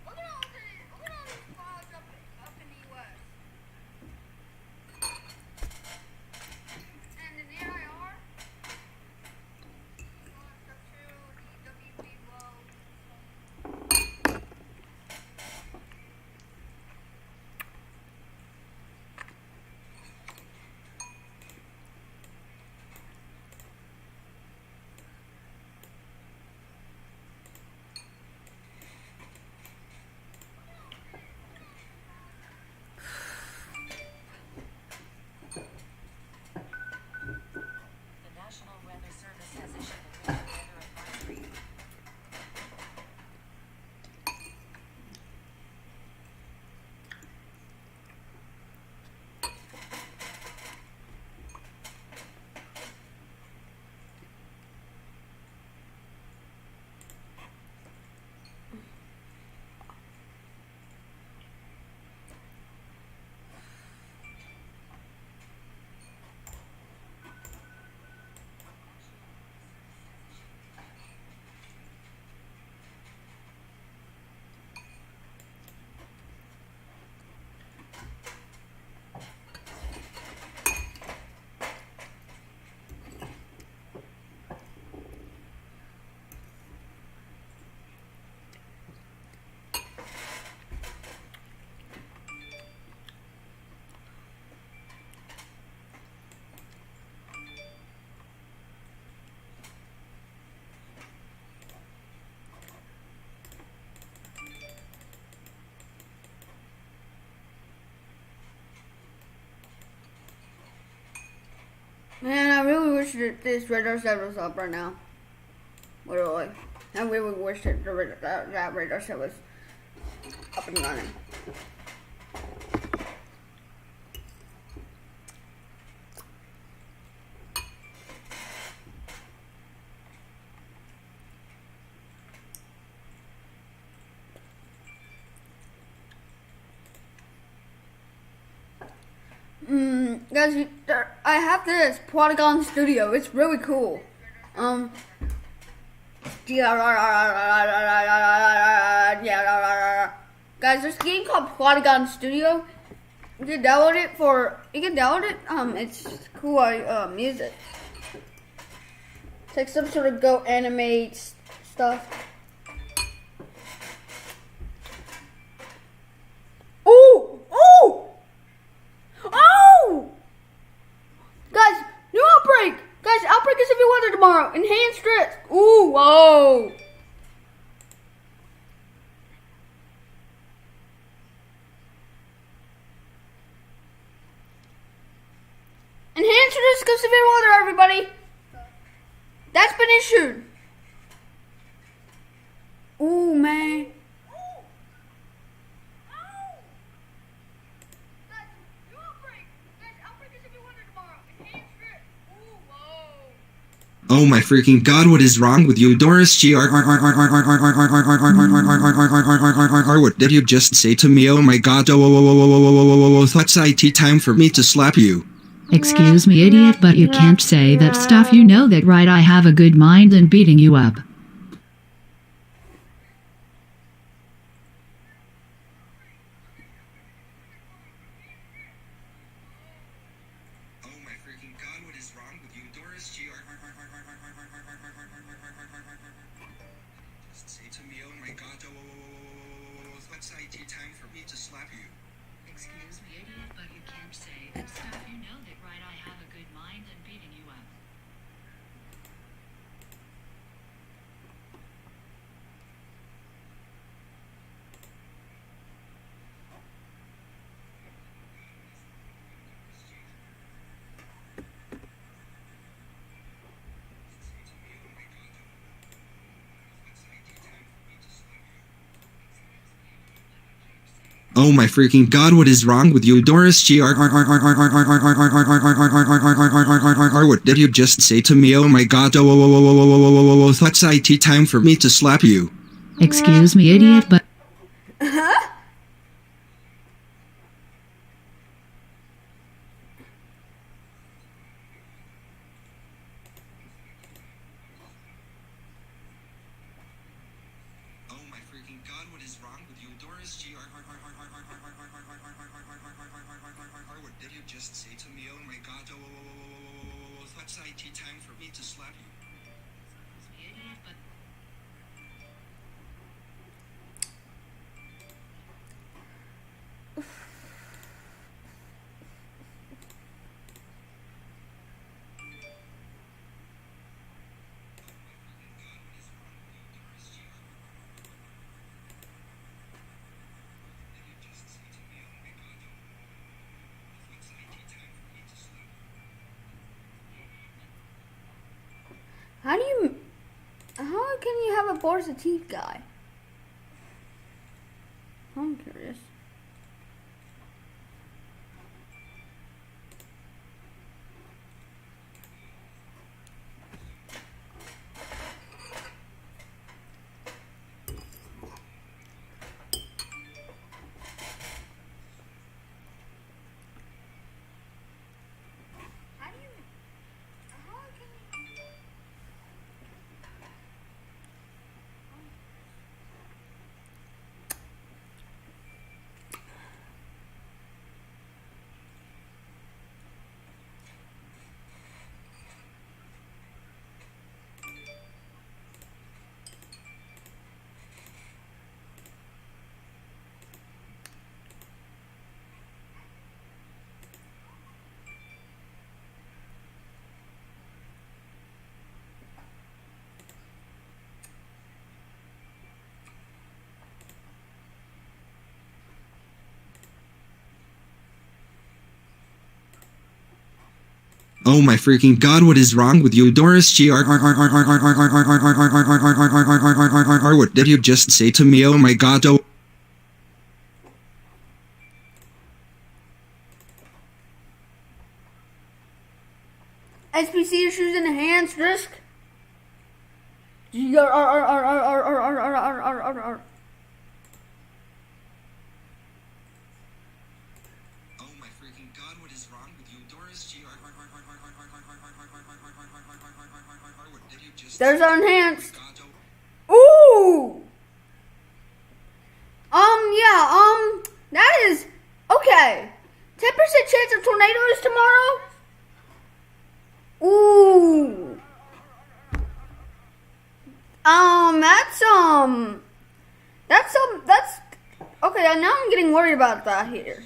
Look at all these clouds up in the U.S. And the near IR, there's a lot of stuff too. The WV low. The National Weather Service has issued a winter weather advisory. Man, I really wish that this radar set was up right now. Literally. I really wish that that radar set was up and running. Guys, I have this Polygon Studio. It's really cool. Guys, there's a game called Polygon Studio. You can download it. It's cool music. It's like some sort of Go animate stuff. Ooh! Ooh! Oh! Guys, new outbreak! Guys, outbreak is severe weather tomorrow. Enhanced risk. Ooh, whoa. Enhanced risk of severe weather, everybody. That's been issued. Ooh, man. Oh my freaking god, what is wrong with you, Doris G? What did you just say to me? Oh my god, that's IT time for me to slap you. Excuse me, idiot, but you can't say that stuff. You know that, right? I have a good mind in beating you up. Oh my freaking god, what is wrong with you, Doris G? Just say to me, oh my god, that's IT time for me to slap you. Excuse me, idiot, but you can't say that stuff. You know that, right? I have a good mind in beating you up. Oh my freaking god, what is wrong with you, Doris G? What did you just say to me? Oh my god, that's IT time for me to slap you. Excuse me, idiot, but Oh my freaking god, what is wrong with you, Doris G? What did you just say to me? Oh my god, that's IT time for me to slap you. idiot, but How can you have a force of teeth guy? I'm curious. Oh my freaking god, what is wrong with you, Doris G? What did you just say to me? Oh my god, SPC issues enhanced risk. Oh my freaking god, what is wrong with you, Doris G? What did you just There's say our to me? enhanced. Oh my god, Ooh. That is okay. 10% chance of tornadoes tomorrow. Ooh. That's okay. Now I'm getting worried about that here.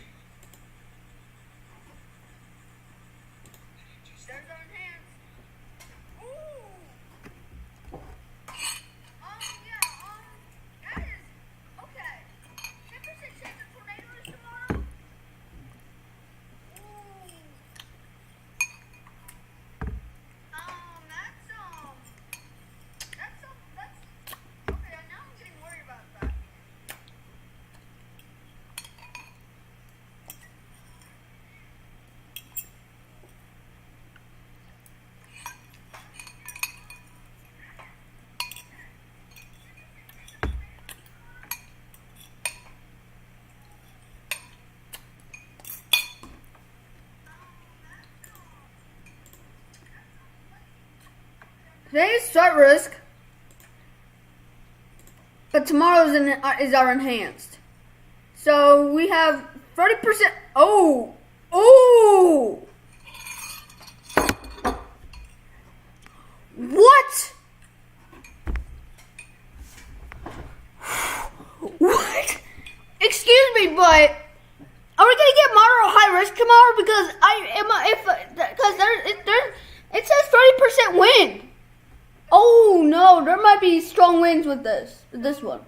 Today's slight risk, but tomorrow's is our enhanced. So we have 30%. Oh, what? What? Excuse me, but are we gonna get moderate or high risk tomorrow? Because it says 30% win. Oh no, there might be strong winds with this one.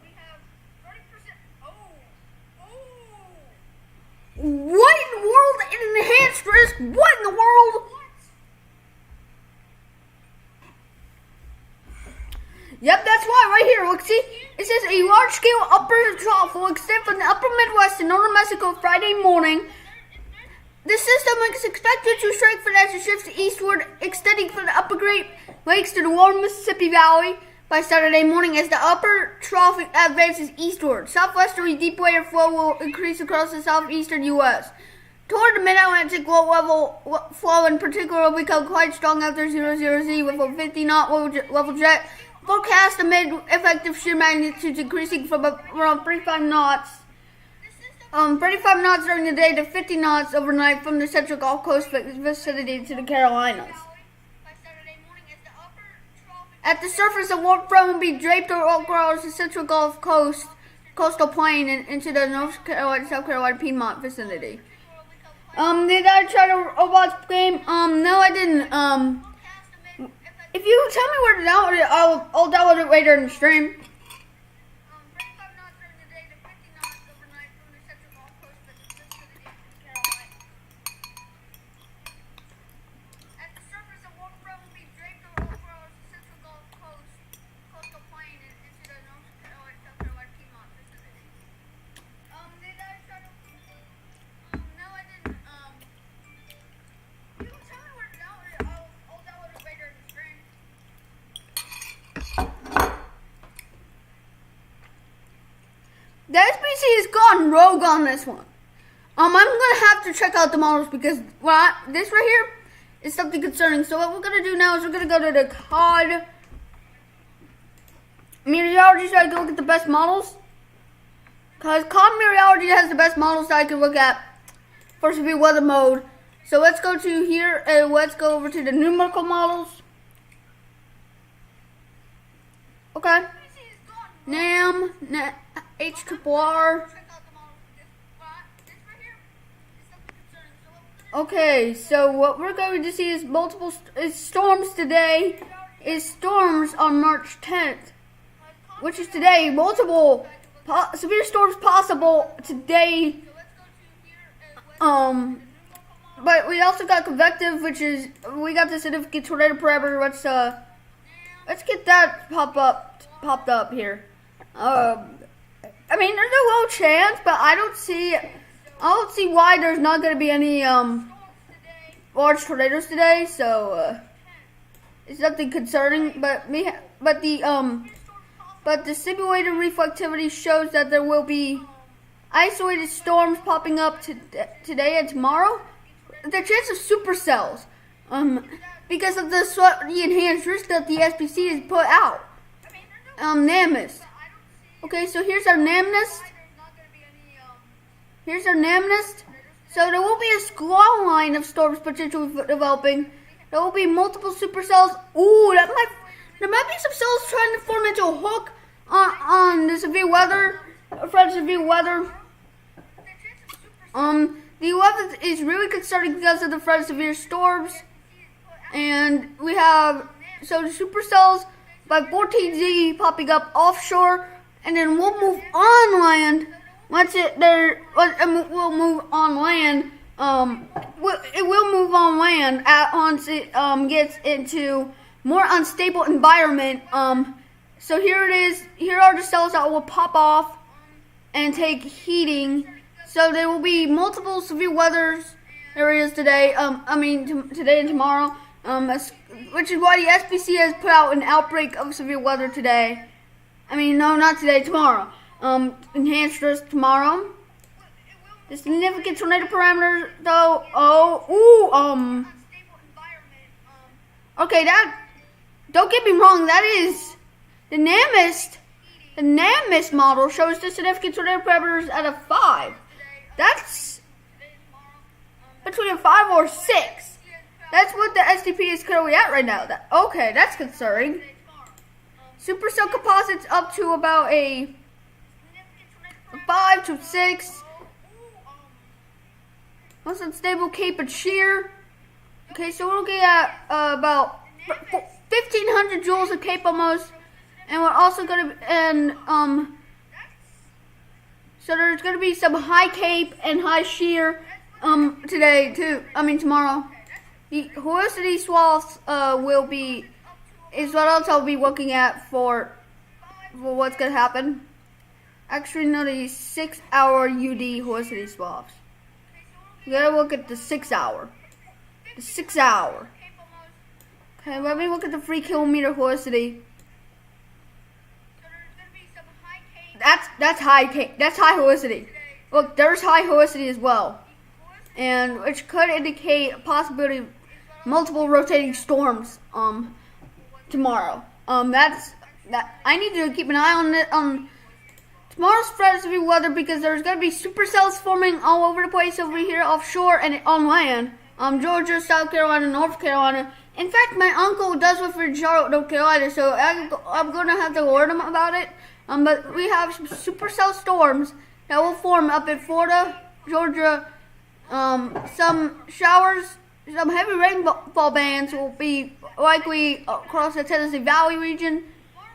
What in the world? An enhanced risk? What in the world? Yep, that's why. Right here, look, see? It says a large-scale upper trough will extend from the upper Midwest to northern Mexico Friday morning. This system is expected to strengthen as it shifts eastward, extending from the upper Great Lakes to the warm Mississippi Valley by Saturday morning as the upper trough advances eastward. Southwesterly deep air flow will increase across the southeastern U.S. Toward the mid-Atlantic, low-level flow in particular will become quite strong after 00Z with a 50-knot level jet. Forecast the mid-effective shear magnitudes increasing from around 35 knots. 35 knots during the day to 50 knots overnight from the central Gulf Coast vicinity to the Carolinas. At the surface, a warm front will be draped across the central Gulf Coast coastal plain and into the North Carolina, South Carolina, Piedmont vicinity. Did I try to watch the game? No, I didn't. If you tell me where to download it, I'll download it later in the stream. The SBC has gone rogue on this one. I'm gonna have to check out the models because this right here is something concerning. So what we're gonna do now is we're gonna go to the COD Meteorology so I can look at the best models. Cause COD Meteorology has the best models that I can look at for severe weather mode. So let's go to here and let's go over to the numerical models. Okay. NAM, HRRR. Okay, so what we're going to see is multiple storms today. Is storms on March 10th, which is today. Multiple severe storms possible today. But we also got convective, which is we got the significant tornado parameter. Let's get that popped up here. I mean, there's a low chance, but I don't see why there's not going to be any large tornadoes today. So it's nothing concerning. But the simulated reflectivity shows that there will be isolated storms popping up today and tomorrow. The chance of supercells, because of the enhanced risk that the SPC has put out. NAMNIST. Okay, so here's our NAMNIST. Here's our NAMNIST. So there will be a squall line of storms potentially developing. There will be multiple supercells. Ooh, there might be some cells trying to form into a hook on the severe weather, from severe weather. The 11th is really concerning because of the threat of severe storms. And we have, so the supercells by 14Z popping up offshore, and then we'll move on land. Once we'll move on land. It will move on land once it gets into more unstable environment. So here it is. Here are the cells that will pop off and take heating. So there will be multiple severe weather areas today. Today and tomorrow. Which is why the SPC has put out an outbreak of severe weather today. No, not today, tomorrow. Enhanced risk tomorrow. The significant tornado parameter, though. Okay, don't get me wrong. That is the NAMNIST. The NAMNIST model shows the significant tornado parameters at a 5. That's between a 5 or 6. That's what the SDP is currently at right now. Okay, that's concerning. Supercell composites up to about a 5 to 6. Most unstable cape and shear. Okay, so we're looking at about 1,500 joules of cape almost, and we're also going to so there's going to be some high cape and high shear today too. Tomorrow. The velocity swaths will be is what else I'll be looking at for what's gonna happen. Actually, no, the 6-hour UD horsey swabs. We gotta look at the 6 hour. The 6 hour. Okay, let me look at the 3 kilometer horsey. That's high horsey. Look, there's high horsey as well, and which could indicate a possibility of multiple rotating storms tomorrow. That I need to keep an eye on it. Tomorrow's threat to be weather because there's gonna be supercells forming all over the place over here offshore and on land. Georgia, South Carolina, North Carolina. In fact, my uncle does live in Charlotte, North Carolina, so I'm gonna have to warn him about it. But we have some supercell storms that will form up in Florida, Georgia. Some showers, some heavy rainfall bands will be likely across the Tennessee Valley region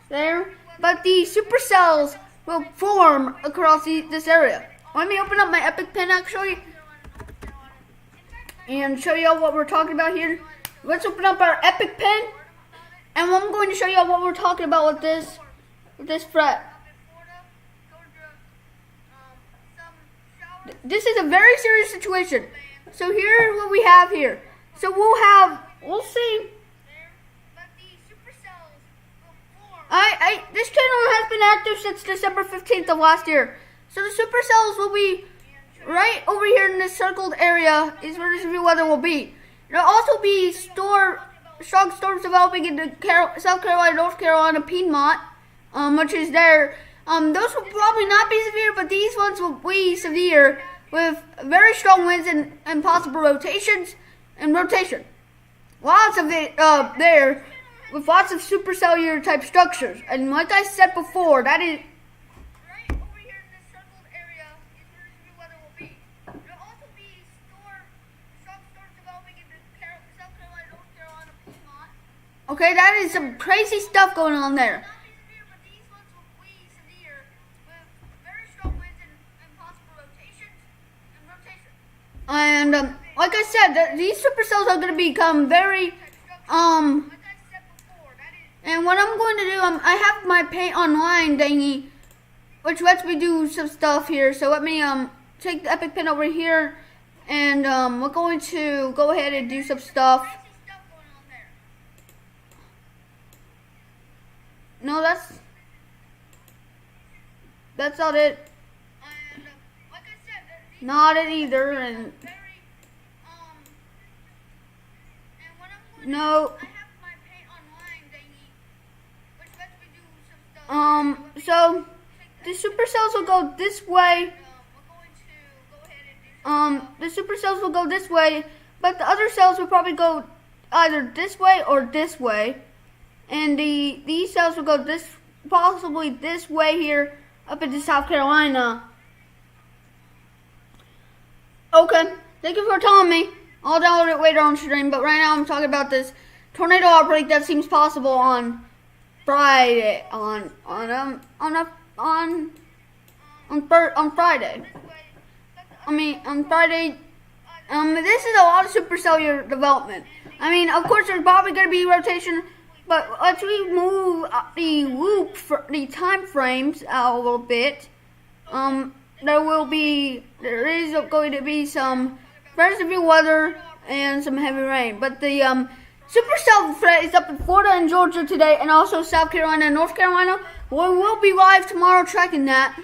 there. But the supercells will form across this area. Let me open up my Epic Pen actually and show you all what we're talking about here. Let's open up our Epic Pen, and I'm going to show you all what we're talking about with this threat. This is a very serious situation. So here's what we have here. So we'll see. This channel has been active since December 15th of last year. So the supercells will be right over here in this circled area is where this review weather will be. There'll also be strong storms developing in the South Carolina, North Carolina, Piedmont, which is there. Those will probably not be severe, but these ones will be severe with very strong winds and possible rotation. Lots of it there with lots of supercellular type structures. And like I said before, that is Right over here in this circled area is where this new weather will be. There'll also be strong storms developing in the South Carolina, North Carolina, Piedmont. okay. That is some crazy stuff going on there. Not be severe, but these ones will be severe with very strong winds and possible rotation. And like I said, these supercells are going to become very Like I said before, that is And what I'm going to do, I have my Paint Online thingy, which lets me do some stuff here. So let me take the Epic Pen over here, and we're going to go ahead and do some stuff. crazy stuff going on there. No, that's not it. And like I said, these Not it either. And very and what I'm going no. I have my Paint Online thingy, which lets me do some stuff. So the supercells will go this way. We're going to go ahead and do The supercells will go this way, but the other cells will probably go either this way or this way. And these cells will go possibly this way here up into South Carolina. Okay, thank you for telling me. I'll download it later on stream, but right now I'm talking about this tornado outbreak that seems possible on Friday. On Friday. I mean, on Friday. This is a lot of supercellular development. I mean, of course, there's probably going to be rotation, but let's we move the loop for the time frames out a little bit. There is going to be some very severe weather and some heavy rain, but the supercell threat is up in Florida and Georgia today, and also South Carolina and North Carolina. We will be live tomorrow tracking that,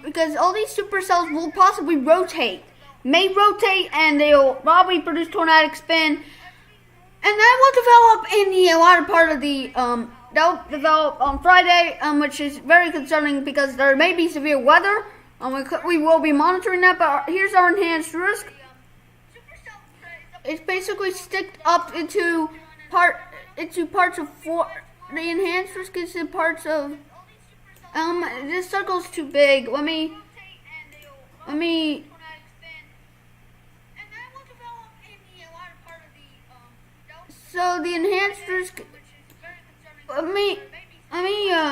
because all these supercells will possibly may rotate, and they'll probably produce tornadic spin, and that will develop in the latter part of the they'll develop on Friday, which is very concerning because there may be severe weather. We will be monitoring that, but here's our enhanced risk. It's basically sticked up into parts of the enhanced risk is in parts of this circle's too big. Let me so the enhanced risk, let me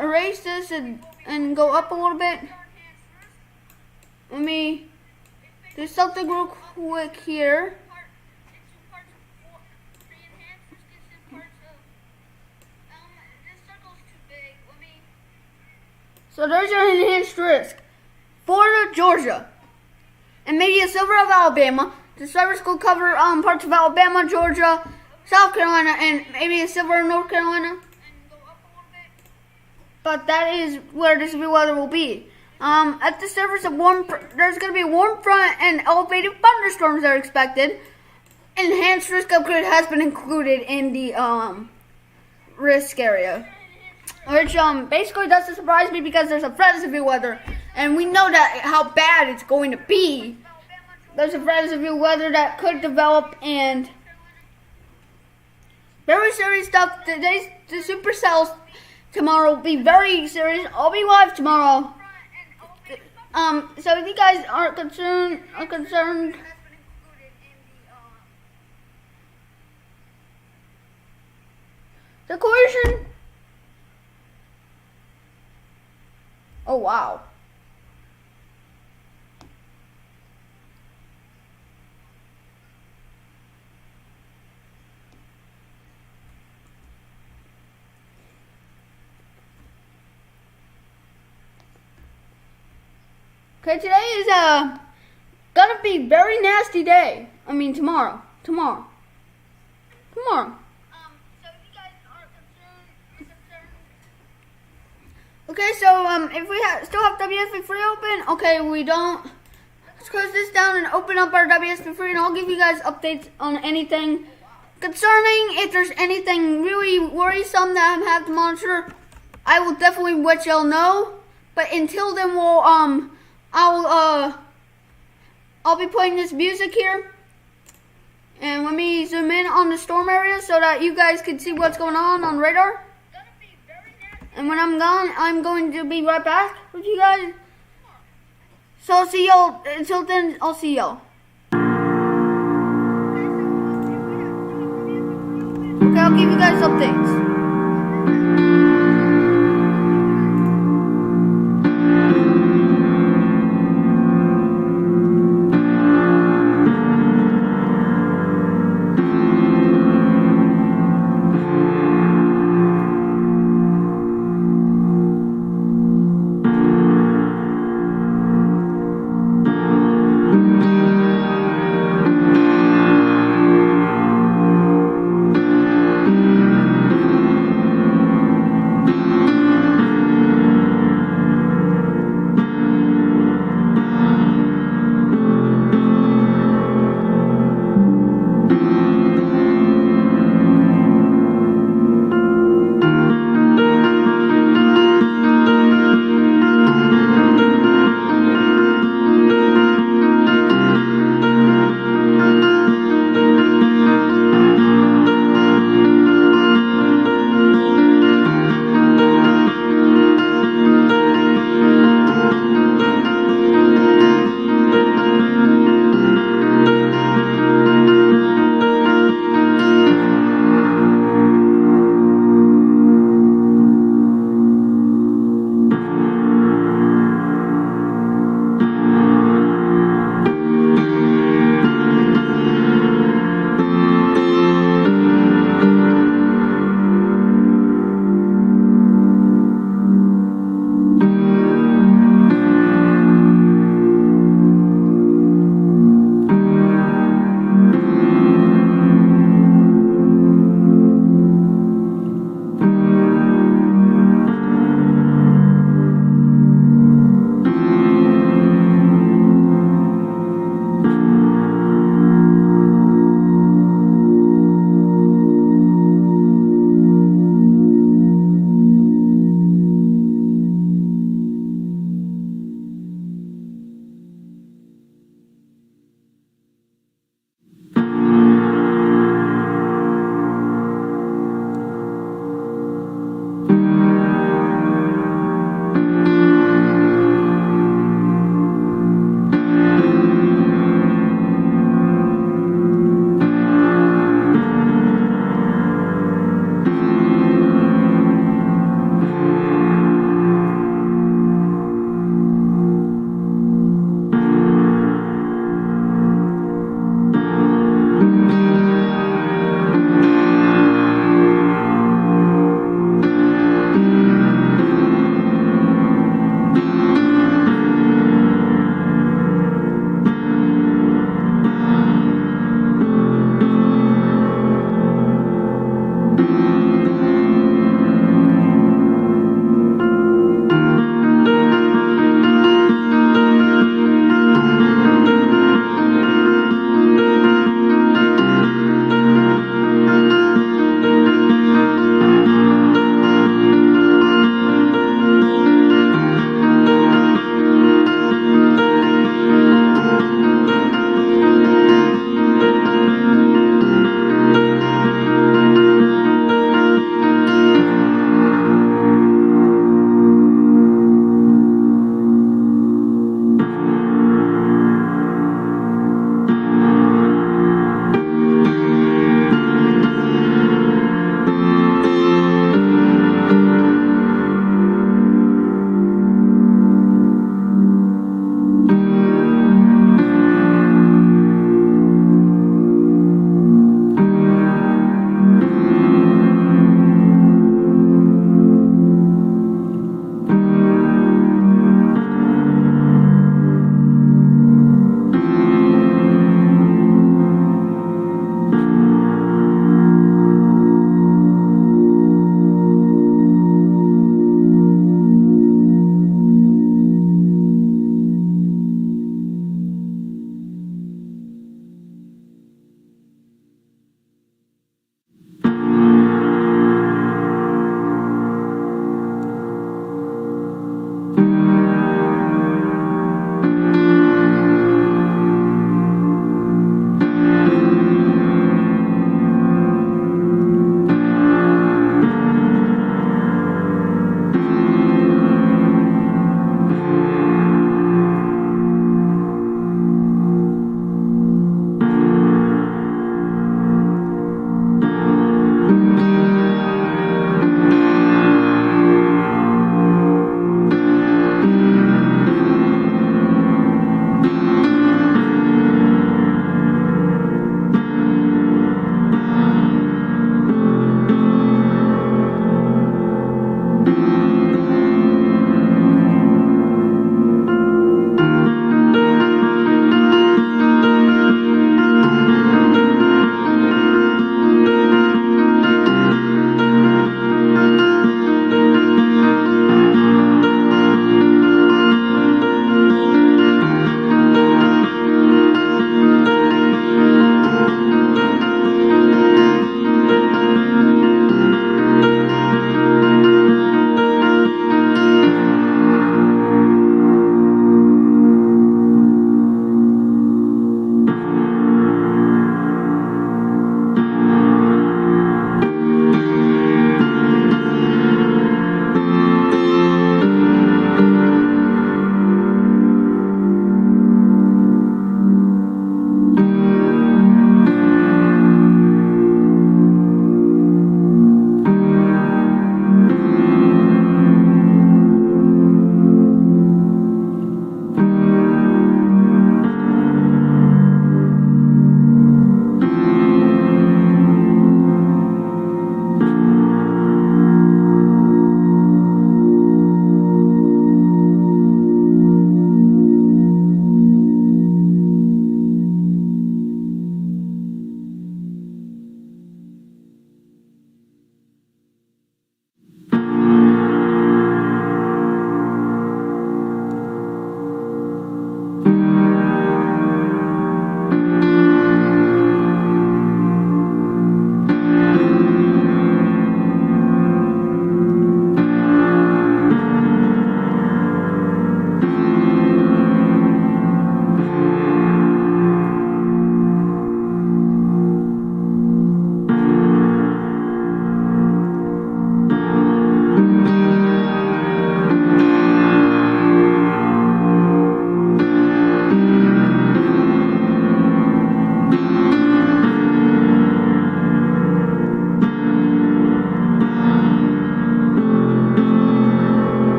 erase this and go up a little bit. Let me do something real quick here. So there's your enhanced risk. Florida, Georgia, and maybe a sliver of Alabama. The service will cover parts of Alabama, Georgia, South Carolina, and maybe a sliver of North Carolina. But that is where the severe weather will be. At the surface, there's going to be a warm front and elevated thunderstorms that are expected. Enhanced risk upgrade has been included in the risk area, which basically doesn't surprise me because there's a threat of severe weather, and we know that how bad it's going to be. There's a threat of severe weather that could develop, and very serious stuff. Today's the supercells. Tomorrow will be very serious. I'll be live tomorrow. So if you guys aren't concerned. The coercion. Oh wow. Okay, today is gonna be very nasty day. I mean tomorrow. So if you guys aren't concerned. Okay, so if we still have WSP3 open, okay, we don't. Let's close this down and open up our WSP3, and I'll give you guys updates on anything concerning. If there's anything really worrisome that I have to monitor, I will definitely let y'all know. But until then, I'll be playing this music here. And let me zoom in on the storm area so that you guys can see what's going on radar. And when I'm gone, I'm going to be right back with you guys. So I'll see y'all. Until then, I'll see y'all. Okay, I'll give you guys updates.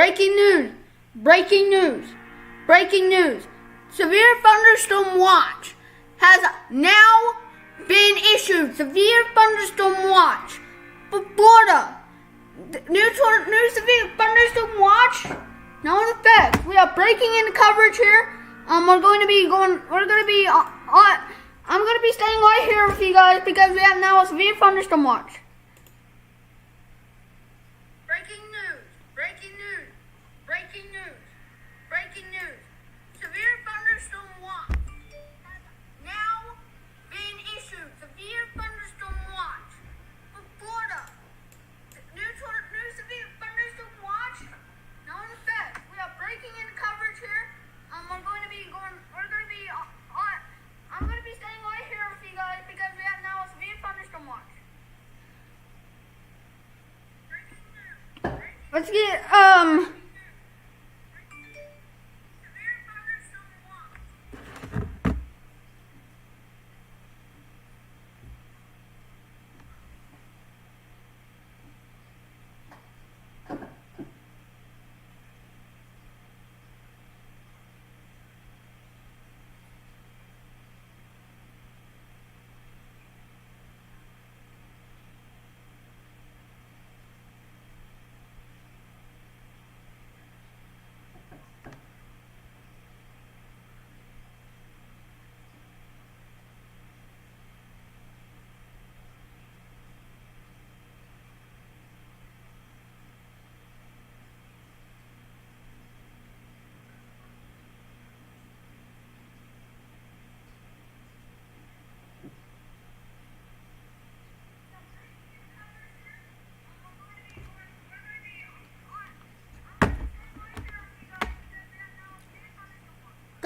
Breaking news. Breaking news. Breaking news. Severe thunderstorm watch has now been issued. Severe thunderstorm watch for Florida. New severe thunderstorm watch now in effect. We are breaking into coverage here. I'm going to be staying right here with you guys because we have now a severe thunderstorm watch. Breaking news. Breaking news. Breaking news. Breaking news. Severe thunderstorm watch has now been issued. Severe thunderstorm watch for Florida. New severe thunderstorm watch now in effect. We are breaking into coverage here. I'm going to be staying right here with you guys because we have now a severe thunderstorm watch. Breaking news. Let's get Severe thunderstorm watch.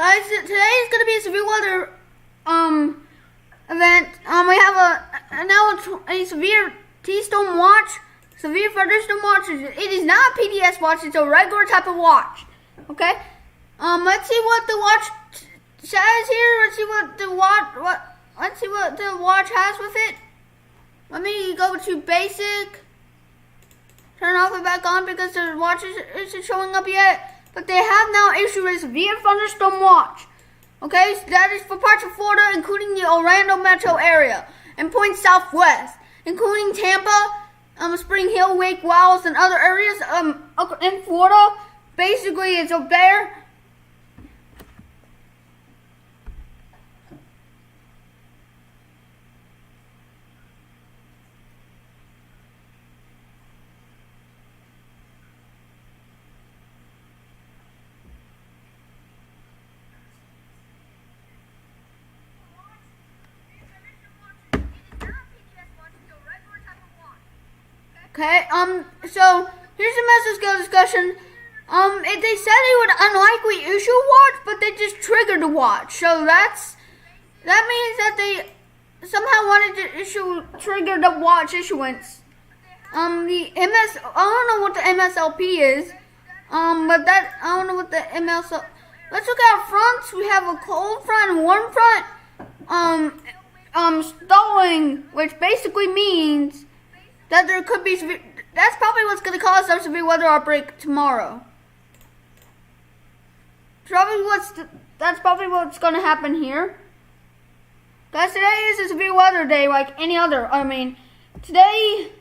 guys, today is going to be a severe weather event. We have a severe T-storm watch, severe thunderstorm watch. It is not a PDS watch, it's a regular type of watch. Okay? Let's see what the watch says here. Let's see what the watch has with it. Let me go to basic. Turn off and back on because the watch isn't showing up yet. But they have now issued a severe thunderstorm watch. Okay, so that is for parts of Florida, including the Orlando metro area and points southwest, including Tampa, Spring Hill, Wake, Wiles, and other areas in Florida. Basically, it's up there. Okay, so here's the message discussion. They said they would unlikely issue a watch, but they just triggered the watch. So that means that they somehow wanted to trigger the watch issuance. I don't know what the MSLP is. But I don't know what the MSLP. Let's look at our fronts. We have a cold front and warm front. Stalling, which basically means that there could be that's probably what's going to cause some severe weather outbreak tomorrow. That's probably what's going to happen here. Guys, today is a severe weather day like any other. I mean, today.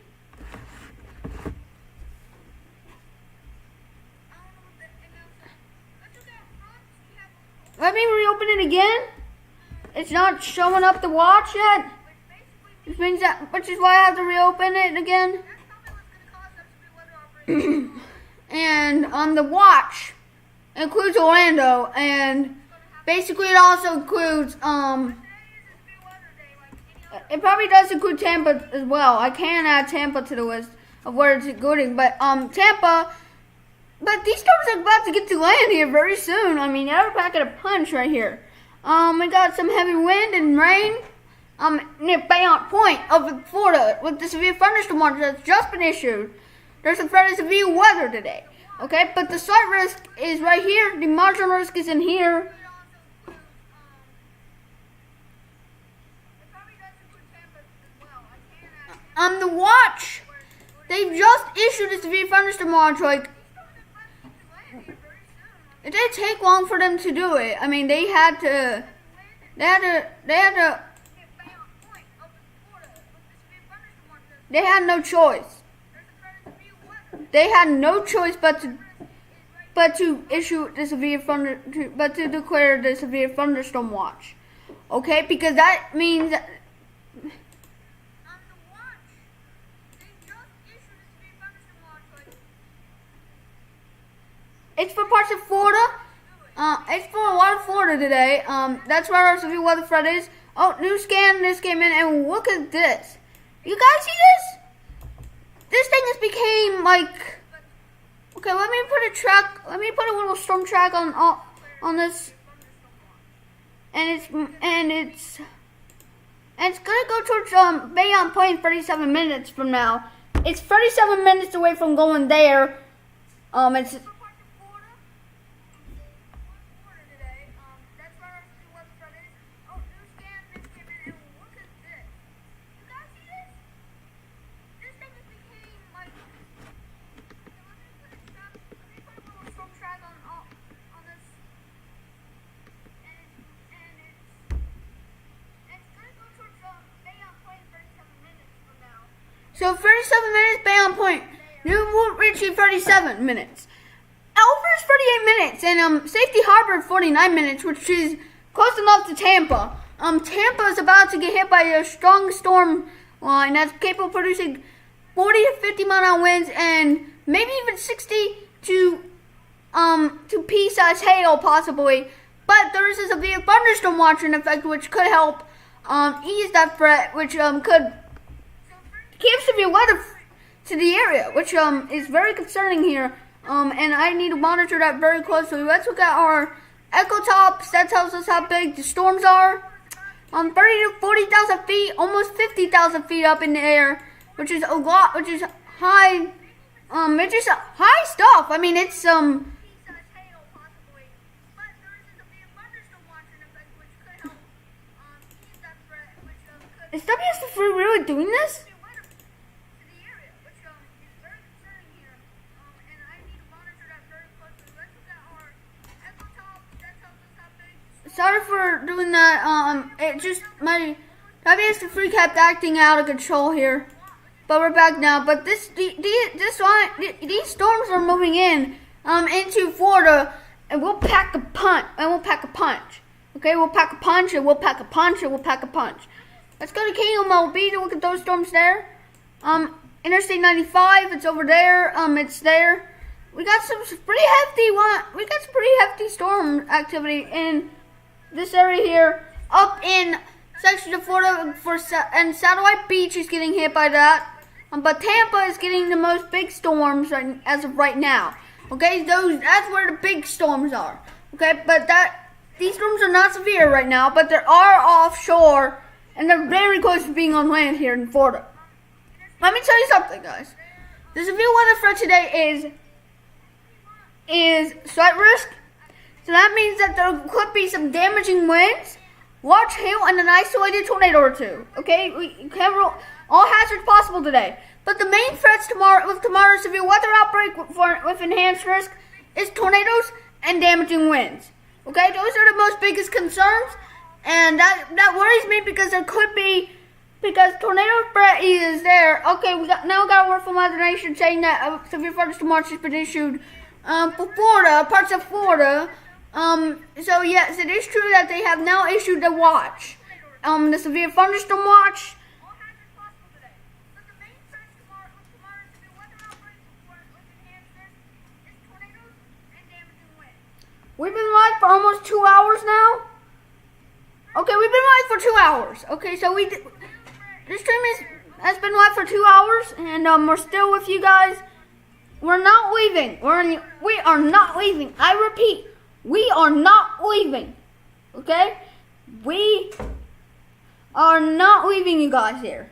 Let me reopen it again. It's not showing up the watch yet. Which means which is why I have to reopen it again. And the watch includes Orlando, and basically it also includes it probably does include Tampa as well. I can add Tampa to the list of where it's including, but Tampa. But these storms are about to get to land here very soon. I mean, they're packing a punch right here. We got some heavy wind and rain. Near Bayont Point of Florida with the severe thunderstorm watch that's just been issued. There's a threat of severe weather today. Okay, but the slight risk is right here. The marginal risk is in here. The watch, they've just issued a severe thunderstorm watch. Like, It did take long for them to do it. I mean, they had to. They had no choice. They had no choice but to issue the to declare the severe thunderstorm watch. Okay, because that means that it's for parts of Florida. It's for a lot of Florida today. That's where our severe weather threat is. Oh, new scan. This came in, and look at this. You guys see this? This thing has became like. Okay, let me put a track. Let me put a little storm track on this, and it's gonna go towards Bay on Plain 37 minutes from now. It's 37 minutes away from going there. It's. So 37 minutes, Bay on Point. New Route reaching 37 minutes. Alpha is 38 minutes, and Safety Harbor 49 minutes, which is close enough to Tampa. Tampa is about to get hit by a strong storm line that's capable of producing 40 to 50 mile-an-hour winds and maybe even 60 to pea-sized hail possibly. But there is a severe thunderstorm watch in effect, which could help ease that threat, which could give severe weather to the area, which is very concerning here. And I need to monitor that very closely. Let's look at our echo tops. That tells us how big the storms are. 30 to 40,000 feet, almost 50,000 feet up in the air, which is a lot, which is high. It's just high stuff. I mean, it's Is WS3 really doing this? Sorry for doing that. It just my WS3 kept acting out of control here, but we're back now. But these storms are moving in into Florida, and we'll pack a punch. Okay, we'll pack a punch, and we'll pack a punch, and we'll pack a punch. Let's go to KMLB to look at those storms there. Interstate 95, it's over there. It's there. We got some pretty hefty storm activity in this area here, up in sections of Florida, and Satellite Beach is getting hit by that. But Tampa is getting the most big storms as of right now. Okay, that's where the big storms are. Okay, but these storms are not severe right now, but they are offshore, and they're very close to being on land here in Florida. Let me tell you something, guys. The severe weather threat today is slight risk. So that means that there could be some damaging winds, large hail, and an isolated tornado or two. Okay, we can't rule all hazards possible today. But the main threats with tomorrow's severe weather outbreak with enhanced risk is tornadoes and damaging winds. Okay, those are the most biggest concerns, and that worries me because tornado threat is there. Okay, we got a word from Mother Nation saying that severe thunderstorm watch has been issued for Florida, parts of Florida. So yes, it is true that they have now issued the watch, the severe thunderstorm watch. We've been live for almost 2 hours now. Okay, we've been live for 2 hours. Okay, so this stream has been live for 2 hours, and we're still with you guys. We're not leaving. We are not leaving. I repeat. We are not leaving, okay? We are not leaving you guys here.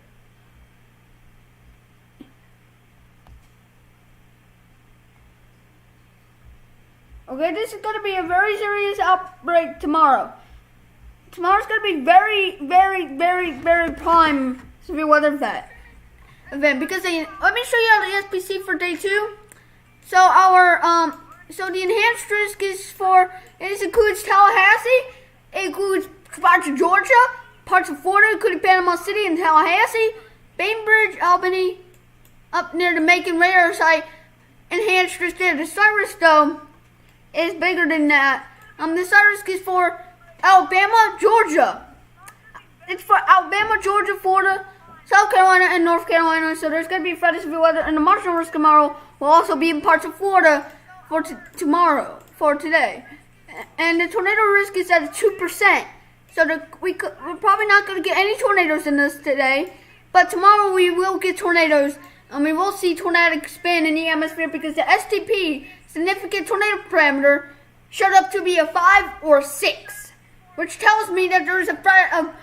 Okay, this is going to be a very serious outbreak tomorrow. Tomorrow's going to be very, very, very, very prime severe weather event because let me show you the SPC for day 2. So our So the enhanced risk is it includes Tallahassee, it includes parts of Georgia, parts of Florida, including Panama City and Tallahassee, Bainbridge, Albany, up near the Macon radar site. Enhanced risk there. The site risk though is bigger than that. The site risk is for Alabama, Georgia. It's for Alabama, Georgia, Florida, South Carolina, and North Carolina. So there's going to be Friday severe weather, and the marginal risk tomorrow will also be in parts of Florida for for today. And the tornado risk is at 2%. So we're probably not going to get any tornadoes in this today, but tomorrow we will get tornadoes, and we will see tornadic spin in the atmosphere because the STP, significant tornado parameter, showed up to be a 5 or 6, which tells me that there's a threat of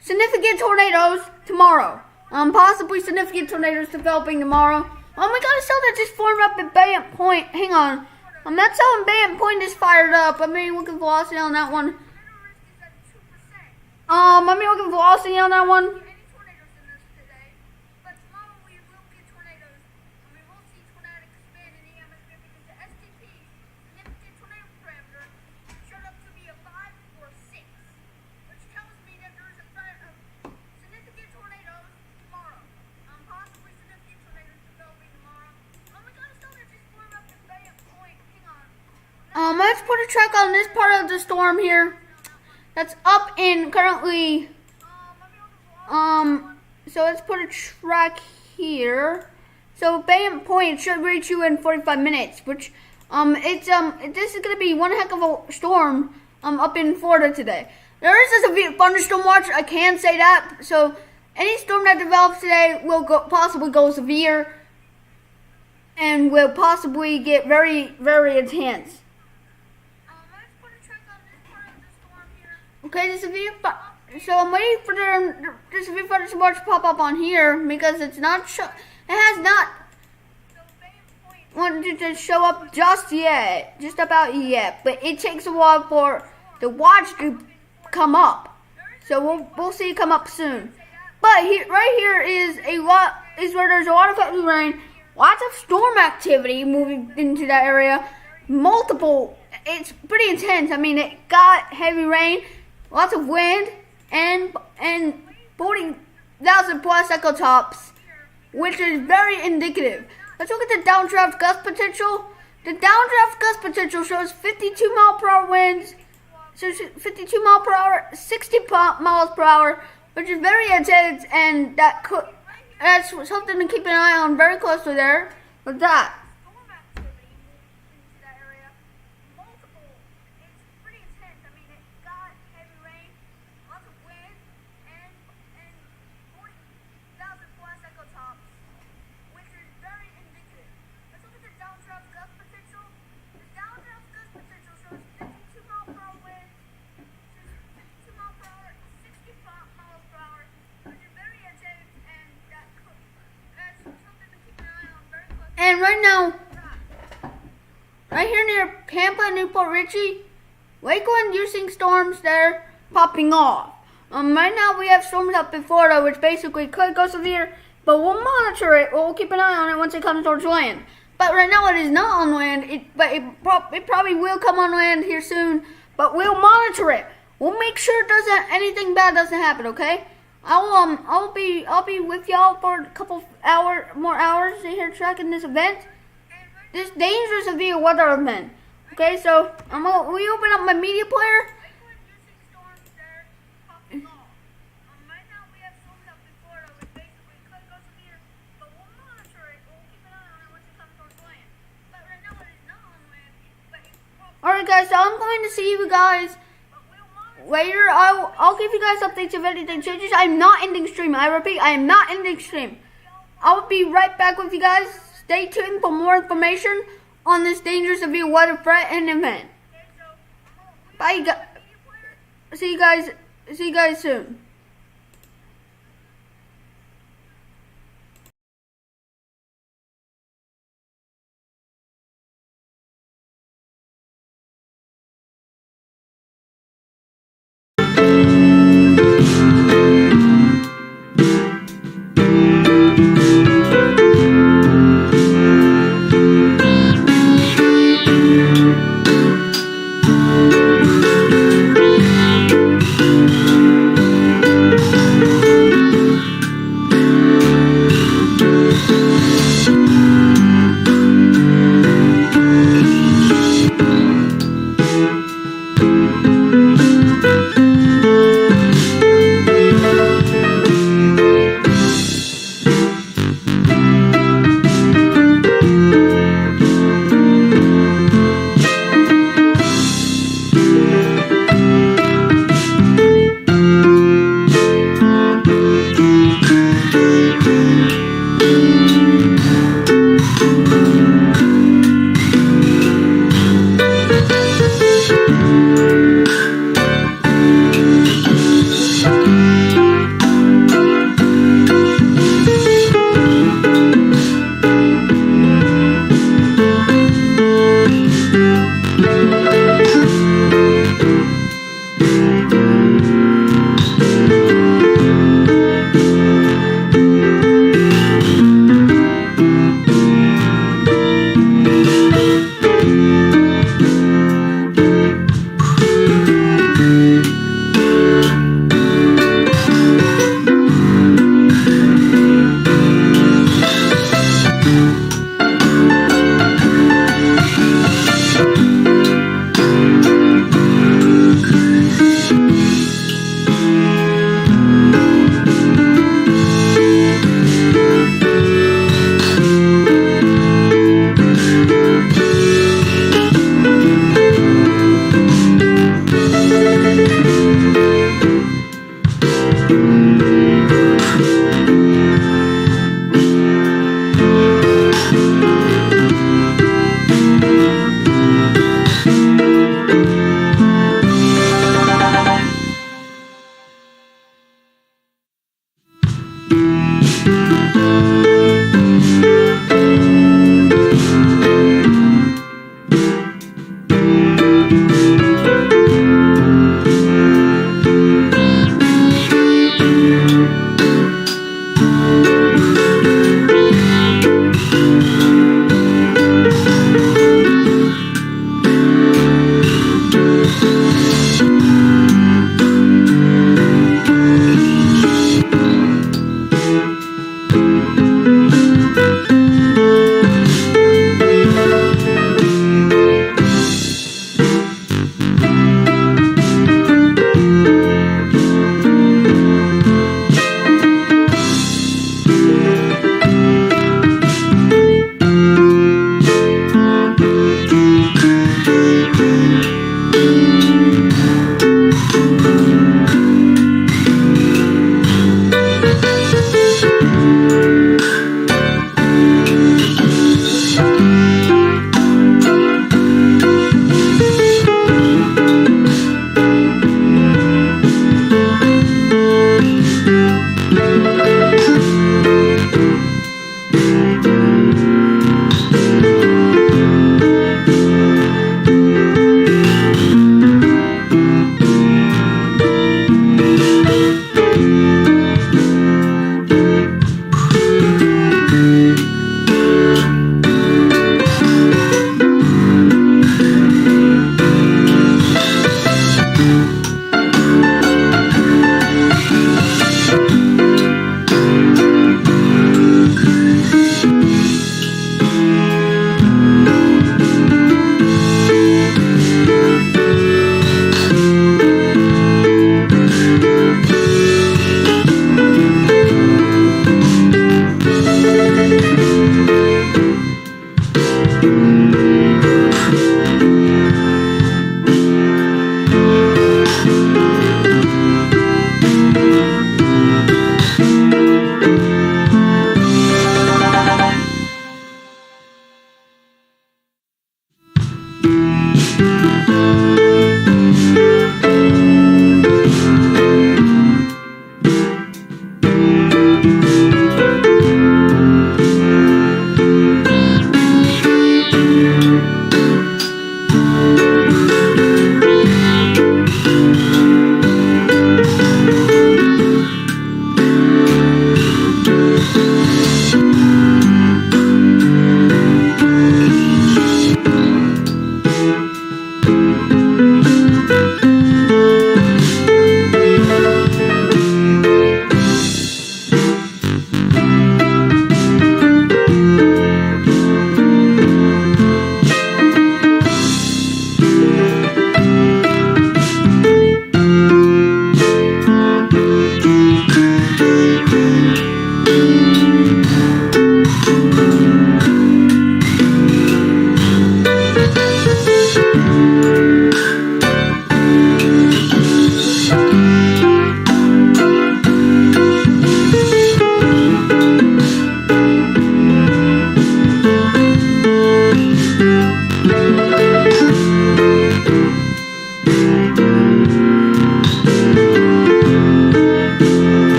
significant tornadoes tomorrow. Possibly significant tornadoes developing tomorrow. Oh my god, a cell that just formed up at Bayant Point. Hang on. That cell in Bayant Point is fired up. Let me look at velocity on that one. Let me look at velocity on that one. Let's put a track on this part of the storm here. That's up in currently. So let's put a track here. So Bayant Point should reach you in 45 minutes, which this is gonna be one heck of a storm up in Florida today. There is a severe thunderstorm watch, I can say that. So any storm that develops today will possibly go severe and will possibly get very, very intense. Okay, so I'm waiting for the severe thunderstorm watch to pop up on here because it has not wanted to show up just about yet. But it takes a while for the watch to come up, so we'll see it come up soon. But right here is where there's a lot of heavy rain, lots of storm activity moving into that area, multiple. It's pretty intense. I mean, it got heavy rain. Lots of wind and 40,000 plus echo tops, which is very indicative. Let's look at the downdraft gust potential. The downdraft gust potential shows 52 mile per hour winds, so 52 mile per hour, 60 miles per hour, which is very intense, and that's something to keep an eye on very closely there with that. And right now, right here near Tampa and Newport Richey, Waco-inducing storms there popping off. Right now we have storms up in Florida, which basically could go severe, but we'll monitor it. We'll keep an eye on it once it comes towards land. But right now it is not on land. It probably will come on land here soon, but we'll monitor it. We'll make sure anything bad doesn't happen. Okay? I'll be with y'all for a couple more hours here tracking this event, this dangerous severe weather event. Okay, so we open up my media player. Alright guys, so I'm going to see you guys later. I'll give you guys updates if anything changes. I'm not ending stream. I repeat, I am not ending stream. I'll be right back with you guys. Stay tuned for more information on this dangerous severe weather threat and event. Bye guys. See you guys soon.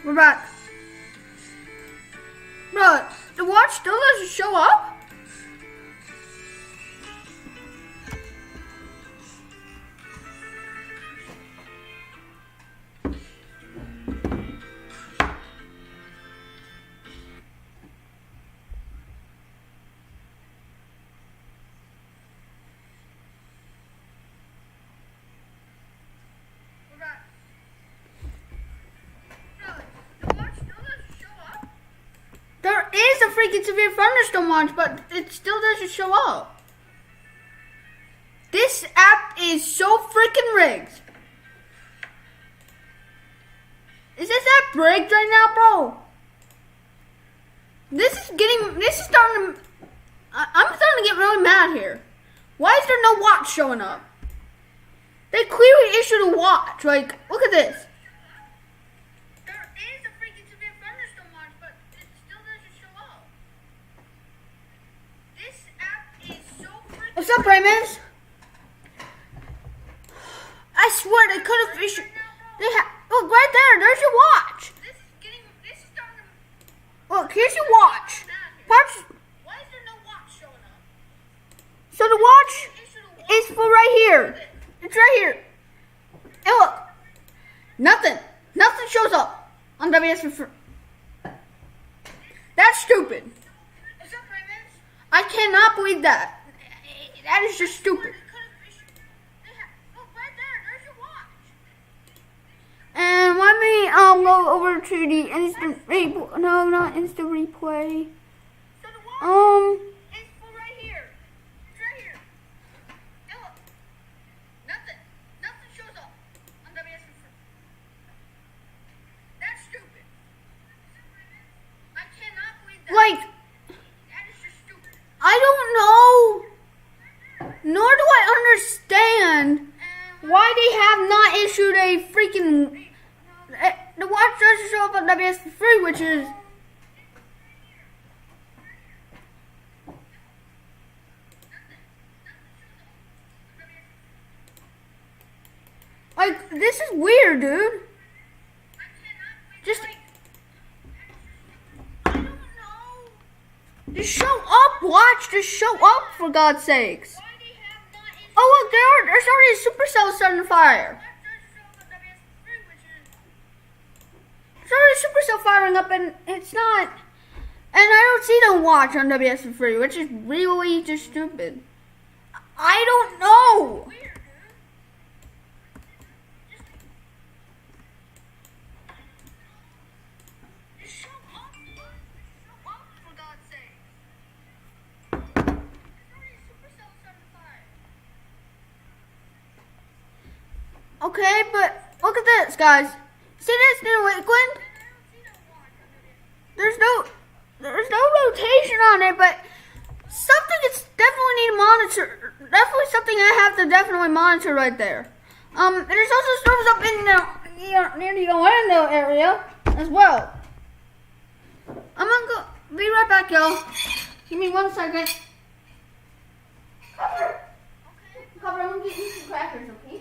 We're back. Bro, the watch still doesn't show up? We're back. No, the watch still doesn't show up. There is a freaking severe thunderstorm watch, but it still doesn't show up. This app is so freaking rigged. Is this app rigged right now, bro? This is starting to, I'm starting to get really mad here. Why is there no watch showing up? They clearly issued a watch. Like, look at this. There is a freaking severe thunderstorm watch, but it still doesn't show up. This app is so freaking. What's up, Raymond? I swear they could have issued. Look right there. There's your watch. This is starting to. Look, here's your watch. Parts. Why is there no watch showing up? So the watch Issued a watch. is for right here. It's right here. And look, nothing shows up on WS4. That's stupid. What's up, Raymond? I cannot believe that. That is just stupid. Look right there. There's your watch. And let me go over to the instant replay. No, not instant replay. So the watch is for right here. It's right here. And look, nothing shows up on WS4. That's stupid. I cannot believe that. Like, That is just stupid. I don't know. Nor do I understand why they have not issued a freaking. The watch doesn't show up on WS3, which is. Like, this is weird, dude. Just. I don't know Just show up, watch. Just show up, for God's sakes. why they have not issued. Oh, look, there's already a supercell starting to fire. There's already a supercell firing up, and it's not. And I don't see no watch on WS3, which is really just stupid. I don't know. Just show up. Show up, for God's sake. There's already a supercell starting to fire. Okay, but look at this, guys. See this new Lakeland? There's no rotation on it, but something it's definitely need to monitor. Definitely something I have to definitely monitor right there. There's also storms up in the near the Orlando area as well. I'm gonna be right back, y'all. Give me 1 second. Cover, I'm gonna get you some crackers, okay?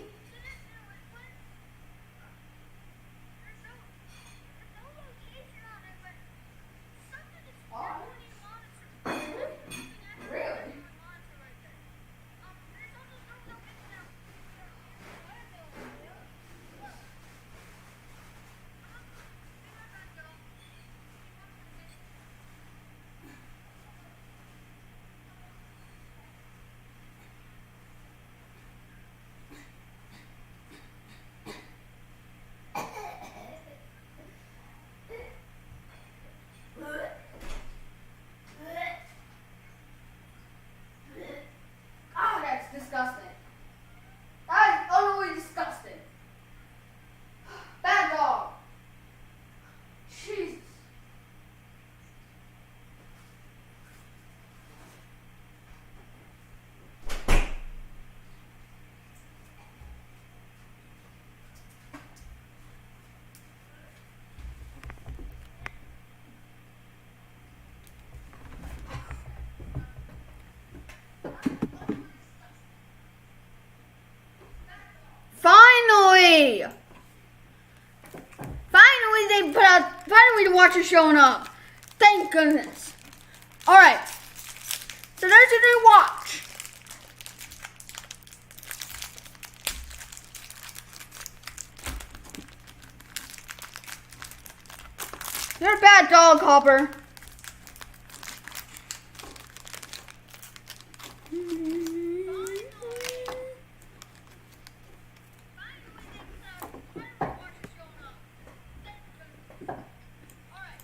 watches showing up. Thank goodness. Alright. So there's a new watch. You're a bad dog, Hopper.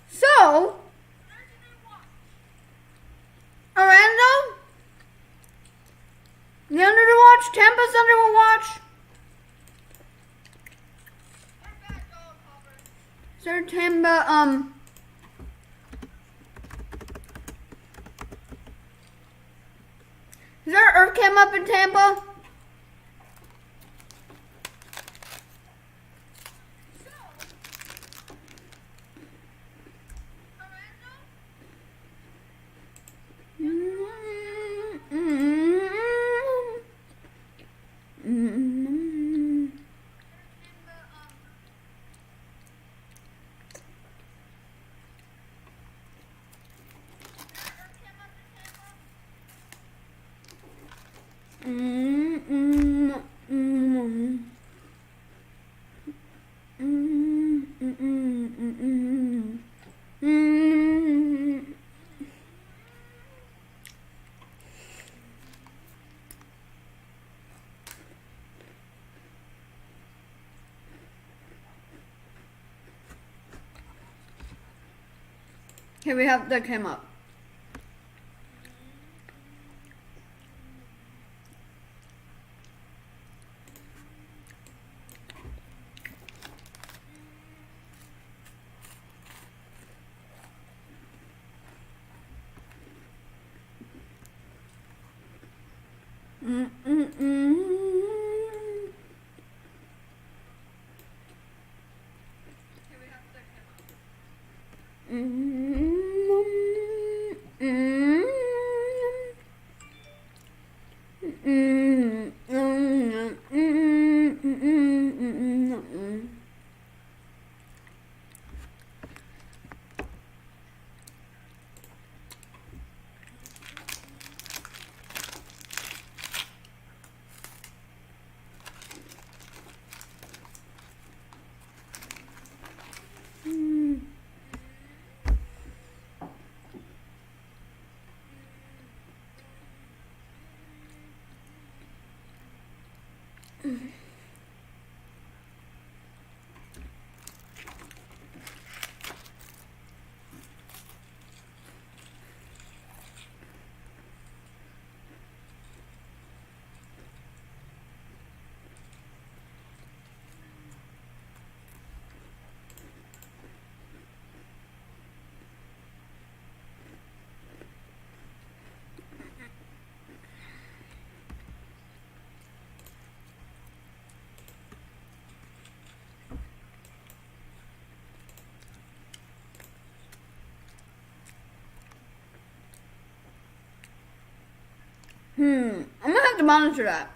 So, Orlando, you under the watch? Tampa's under a watch. Sir Tampa, is there an Earth Cam up in Tampa? Here we have that came up. I'm gonna have to monitor that.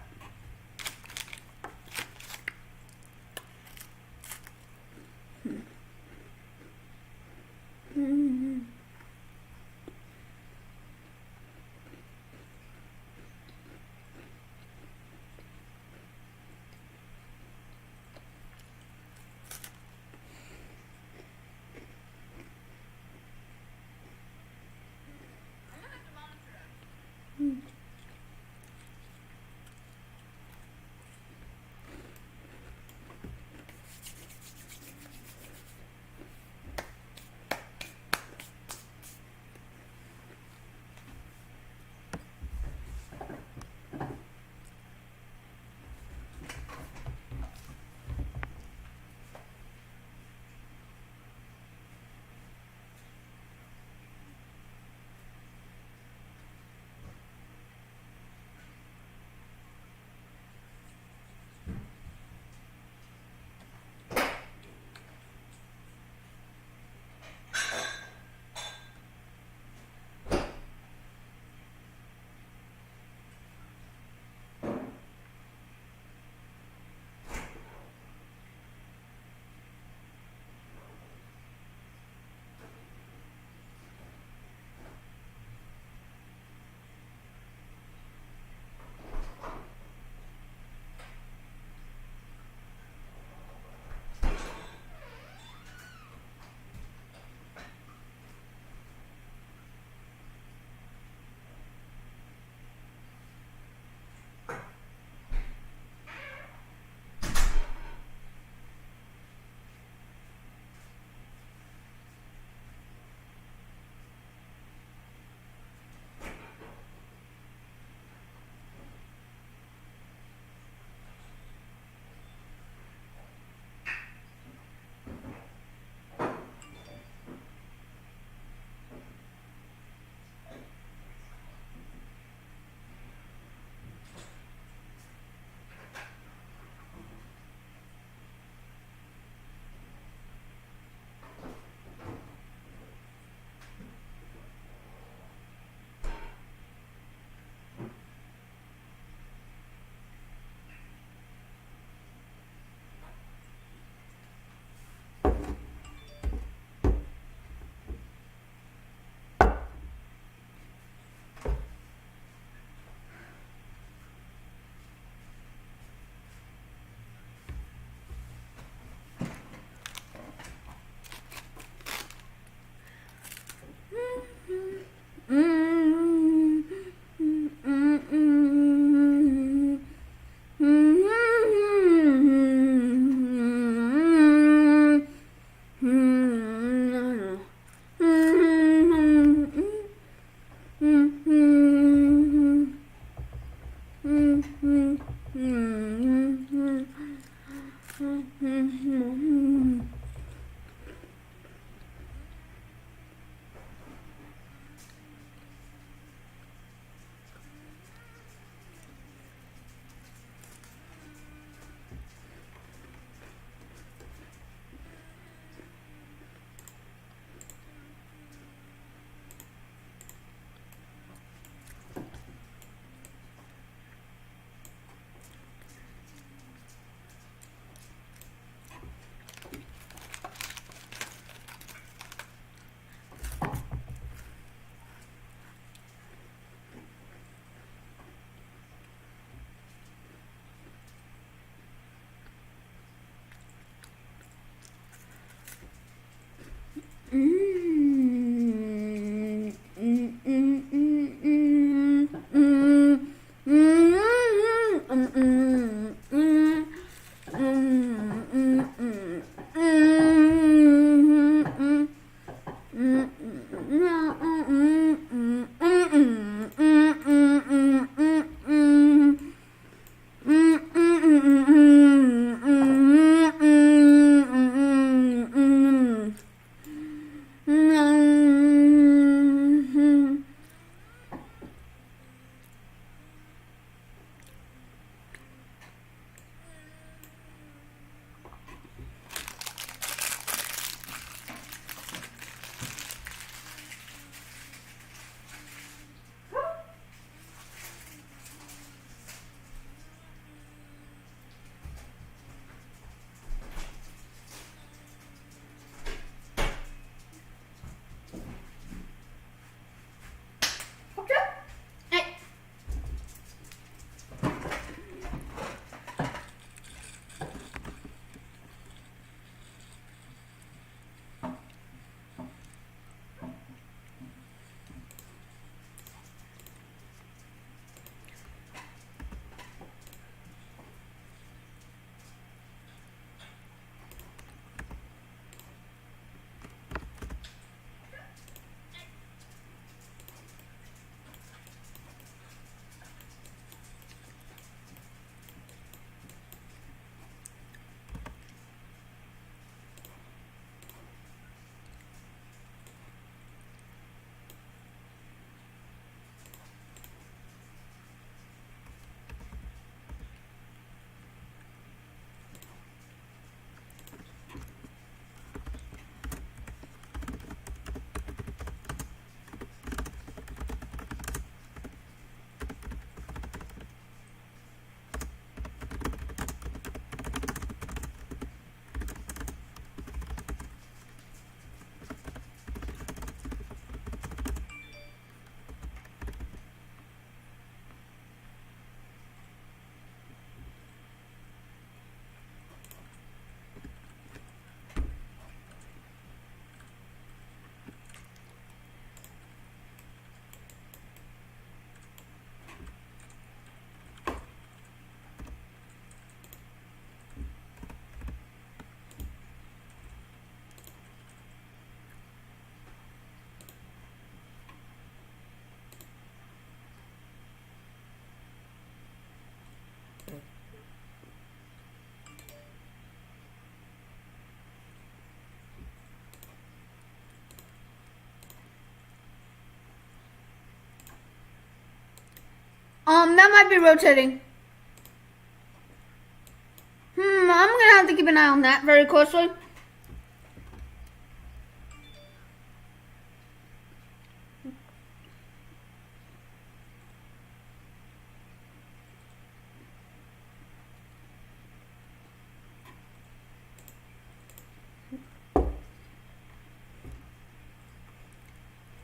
That might be rotating. I'm gonna have to keep an eye on that very closely.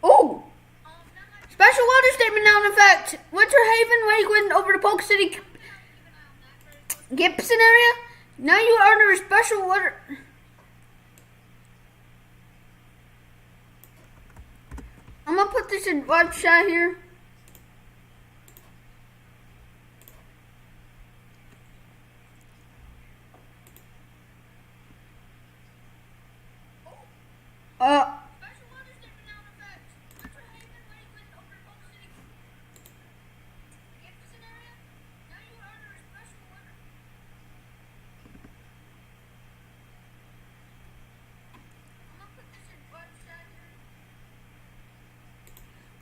Oh! Special weather statement now in effect. Winter Haven wake wind over the Polk City Gibson area. Now you are under a special weather. I'm gonna put this in web chat here.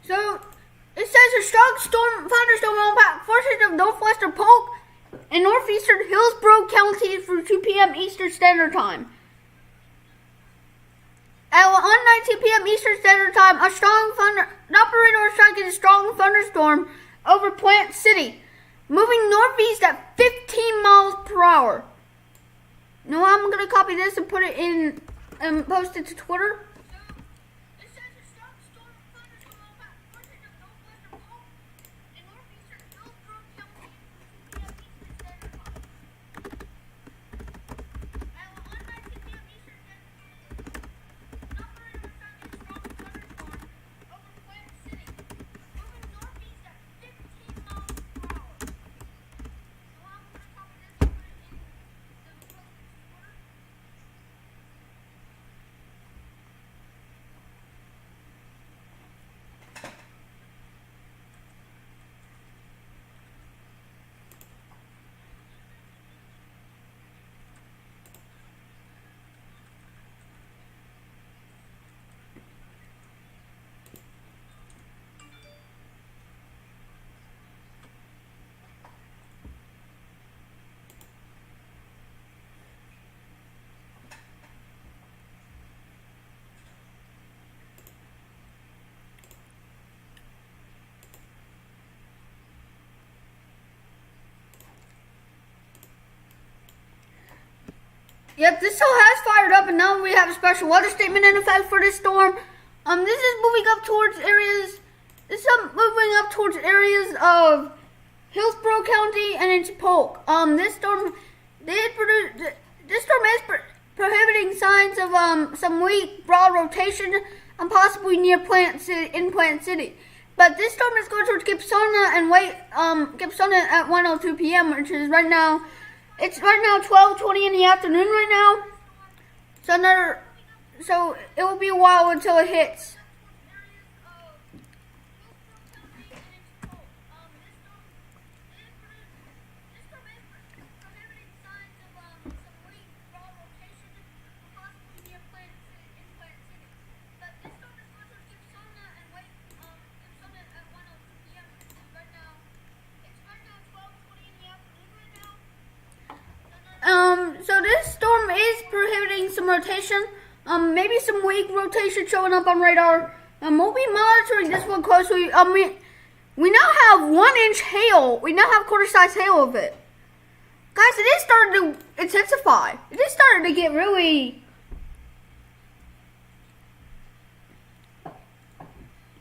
So it says a strong thunderstorm will impact portions of northwestern Polk and northeastern Hillsborough counties through 2 p.m. Eastern Standard Time. At 1:19 p.m. Eastern Standard Time, an operator is tracking a strong thunderstorm over Plant City, moving northeast at 15 miles per hour. Now I'm gonna copy this and put it in and post it to Twitter. Yep, this still has fired up, and now we have a special weather statement in effect for this storm. This is moving up towards areas. This is moving up towards areas of Hillsborough County and into Polk. This storm is prohibiting signs of some weak broad rotation and possibly near Plant City. But this storm is going towards Gibsona and Gibsona at 1:02 p.m., which is right now. It's right now 12:20 in the afternoon right now. So it will be a while until it hits. So this storm is prohibiting some rotation, maybe some weak rotation showing up on radar. We'll be monitoring this one closely. We now have 1-inch hail. We now have quarter-size hail of it. Guys, it is starting to intensify. It is starting to get really...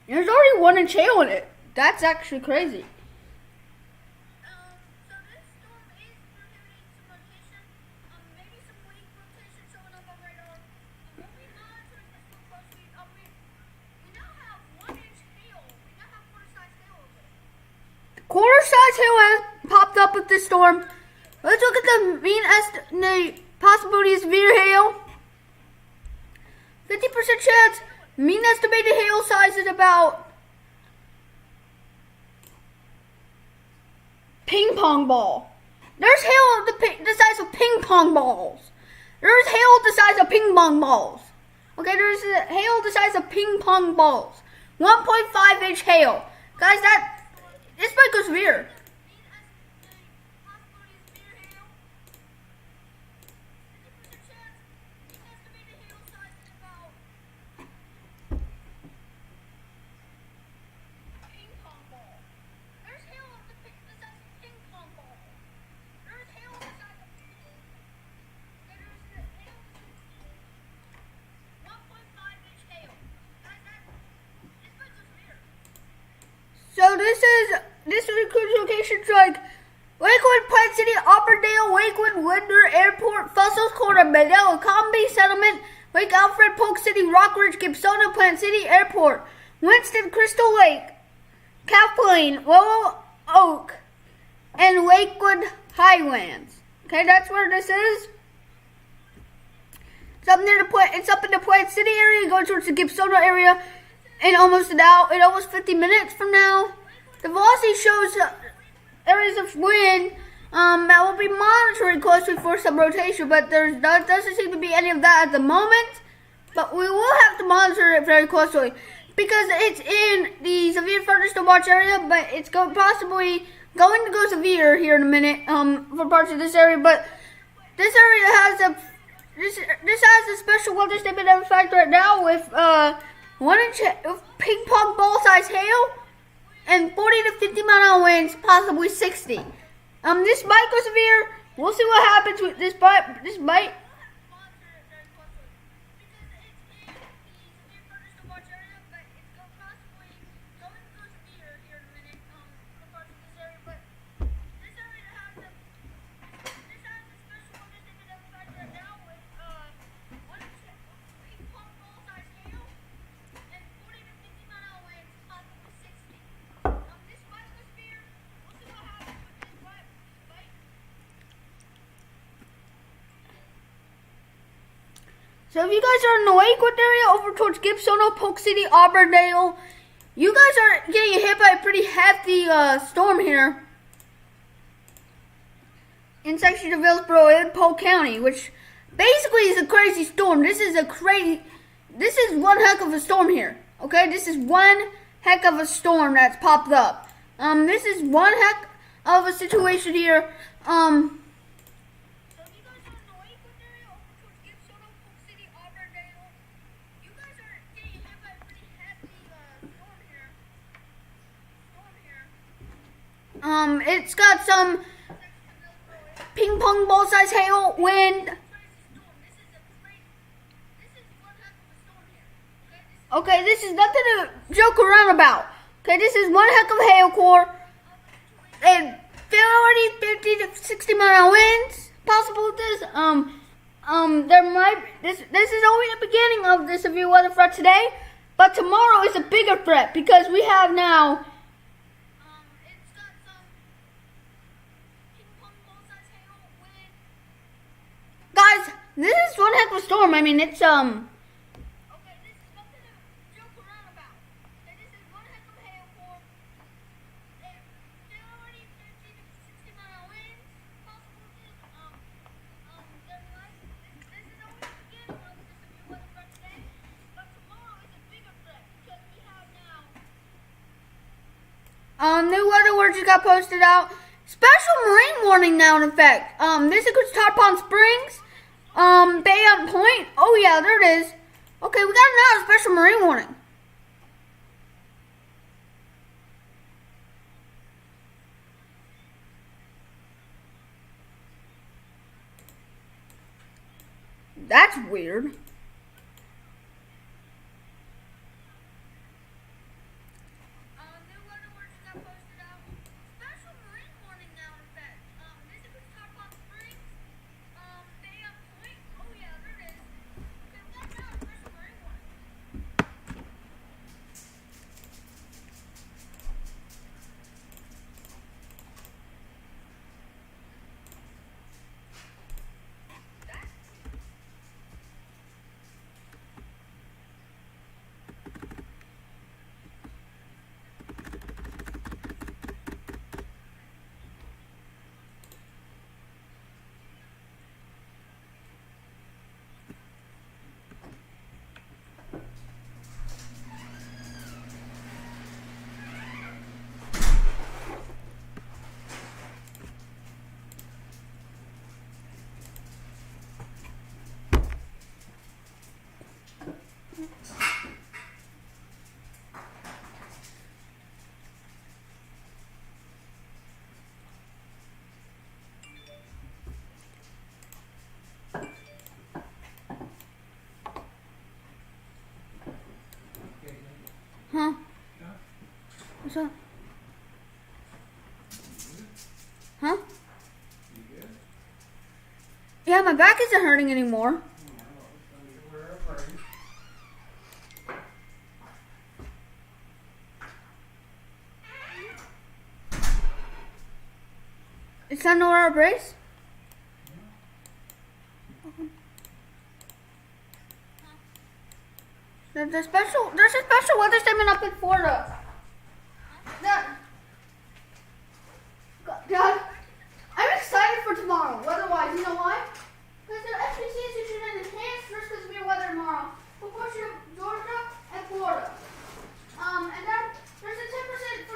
There's already 1-inch hail in it. That's actually crazy. Quarter-size hail has popped up with this storm. Let's look at the mean possibility of severe hail. 50% chance. Mean estimated hail size is about ping pong ball. There's hail the size of ping pong balls. There's hail the size of ping pong balls. Okay, there's hail the size of ping pong balls. 1.5-inch hail. Guys, This might go severe. So this includes locations like Lakewood, Plant City, Auburndale, Lakewood, Winder Airport, Fossil's Corner, Medell, Gombe Settlement, Lake Alfred, Polk City, Rockridge, Gibsono, Plant City Airport, Winston, Crystal Lake, Calf Plain, Willow Oak, and Lakewood Highlands. Okay, that's where this is. It's up near it's up in the Plant City area, going towards the Gibsono area. In almost 50 minutes from now. The velocity shows areas of wind that will be monitoring closely for some rotation, but there doesn't seem to be any of that at the moment. But we will have to monitor it very closely because it's in the severe thunderstorm watch area, but it's possibly going to go severe here in a minute for parts of this area. But this area has this has a special weather statement in effect right now with 1 inch of ping pong ball size hail and 40 to 50 mile an hour winds, possibly 60. This might go severe. We'll see what happens with this bite. This might. So if you guys are in the Lakewood area over towards Gibsono, Polk City, Auburndale, you guys are getting hit by a pretty hefty storm here in sections of Hillsborough and Polk County, which basically is a crazy storm. This is one heck of a storm here. Okay, this is one heck of a storm that's popped up. This is one heck of a situation here. It's got some ping pong ball size hail, wind. Okay, this is nothing to joke around about. Okay, this is one heck of a hail core. And 50 to 60 mile an hour winds possible with this. This is only the beginning of the severe weather threat today, but tomorrow is a bigger threat because we have now. Guys, this is one heck of a storm. I mean, it's Okay, this is nothing to joke around about. Okay, this is one heck of a hail core. And 50 to 60 mile an hour winds possible with this. This is only the beginning of the severe weather threat today, but tomorrow is a bigger threat because we have now. New weather alerts just got posted out. Special marine warning now in effect. This includes Tarpon Springs. Bay on Point. Oh yeah, there it is. Okay, we got another special marine warning. That's weird. Huh? What's up? Huh? Yeah, my back isn't hurting anymore. Is that no our brace? There's a special weather statement up in Florida. Dad, I'm excited for tomorrow. Weather-wise, you know why? Because the SPC is issuing an enhanced risk of severe weather tomorrow for portion of Georgia and Florida. And then there's a 10%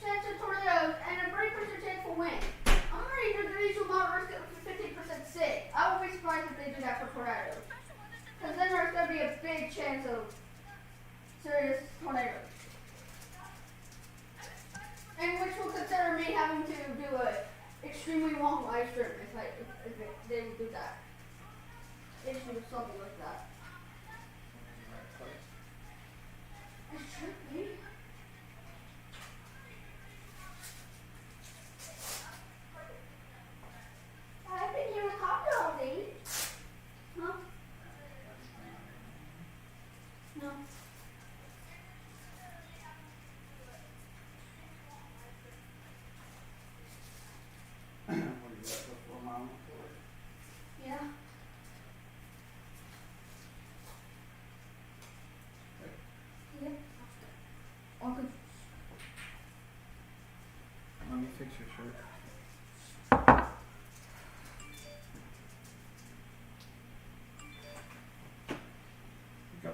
chance of tornadoes and a 30% chance for wind. I'm already degrees to moderate risk of 15% sick. I won't be surprised if they do that for tornadoes. Because then there's going to be a big chance of serious tornadoes. And which will consider me having to do a extremely long live stream if they would do that. They should do something like that. It should be. I've been here with Cocktail all day. Huh? No. Yeah. Yep. Okay. Let me fix your shirt. Go.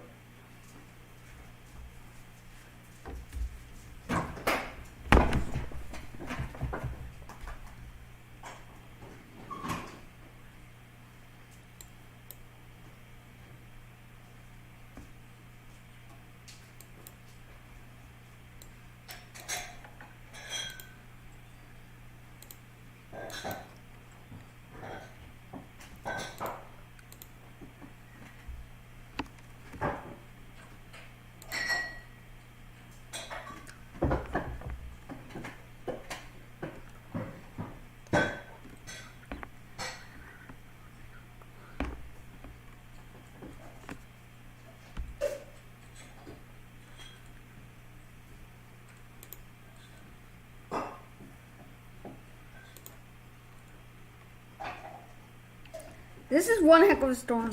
This is one heck of a storm.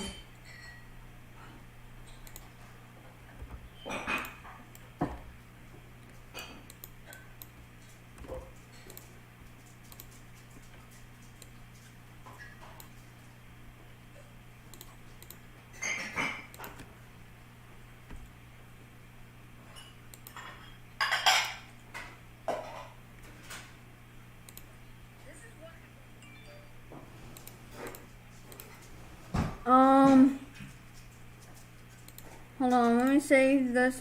Hold on, let me save this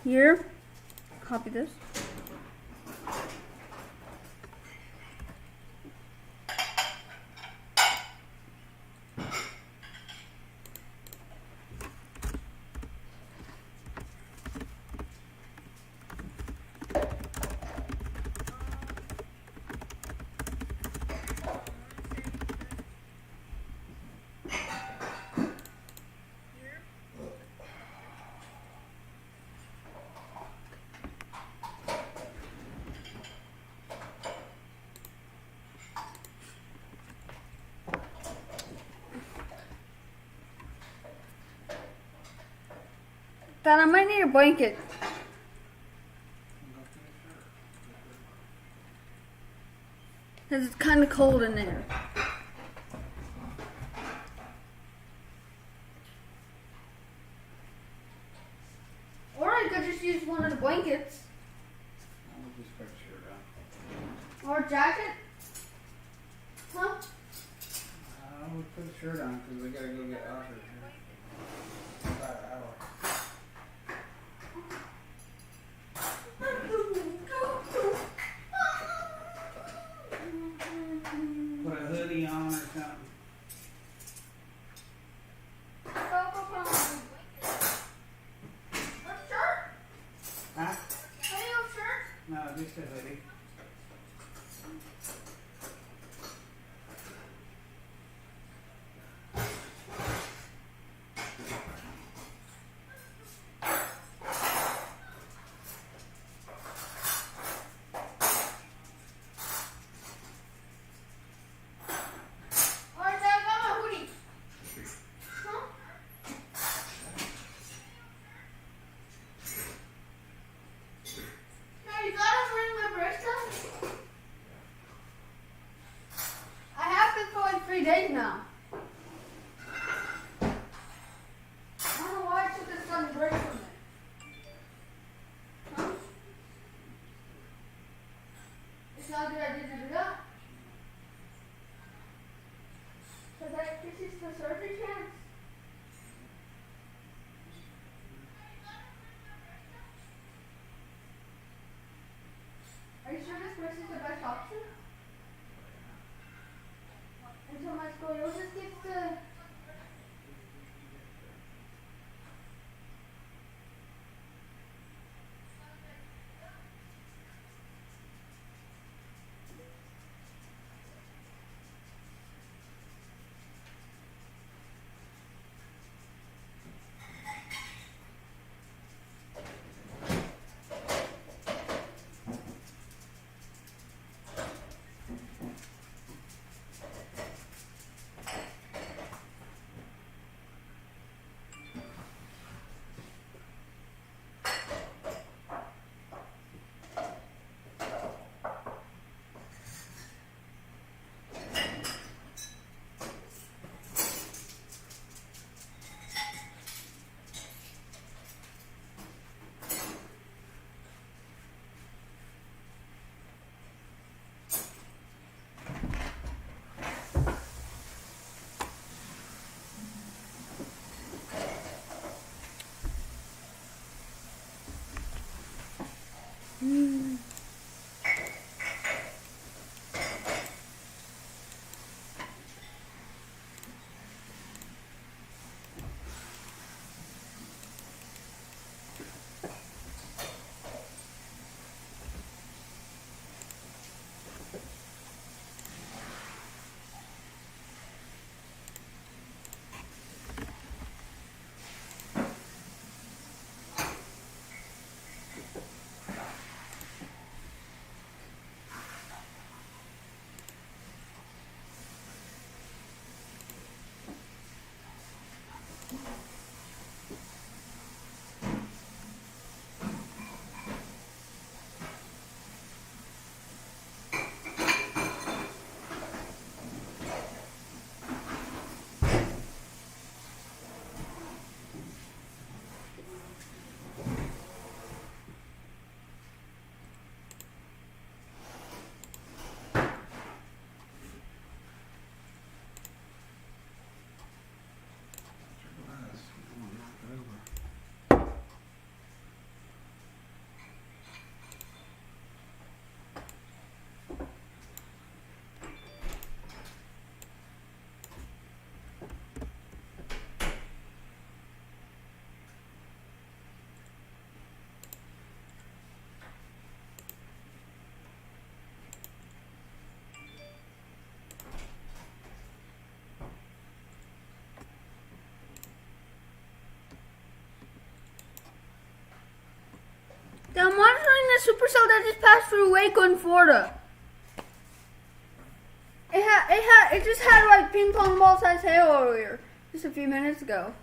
here. Copy this. Dad, I might need a blanket. Cause it's kind of cold in there. Or I could just use one of the blankets. I'll just put your shirt on. Or a jacket. Huh? We'll put a shirt on because we gotta go get Arthur. About an hour. Put a hoodie on or something. it's not a good idea to do that. Because that increases the surgery chance. Are you sure this brace is the best option? Until my scoliosis gets to... I'm monitoring the supercell that just passed through Waco in Florida. It just had like ping pong ball size hail earlier, just a few minutes ago.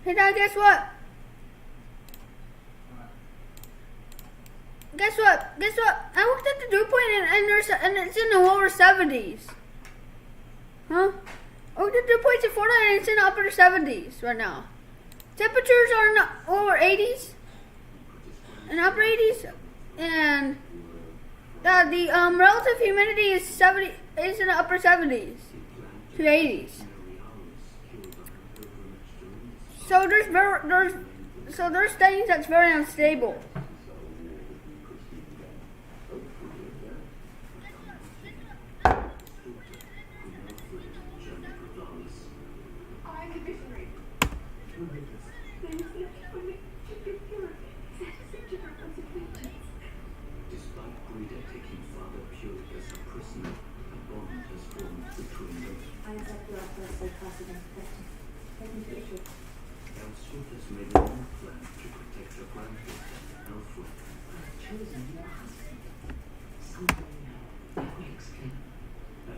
Hey, Dad, guess what? Guess what? Guess what? I looked at the dew point and it's in the lower 70s. Huh? I looked at the dew points in Florida and it's in the upper 70s right now. Temperatures are in the lower 80s and upper 80s, and the relative humidity is in the upper 70s to 80s. So there's things that's very unstable.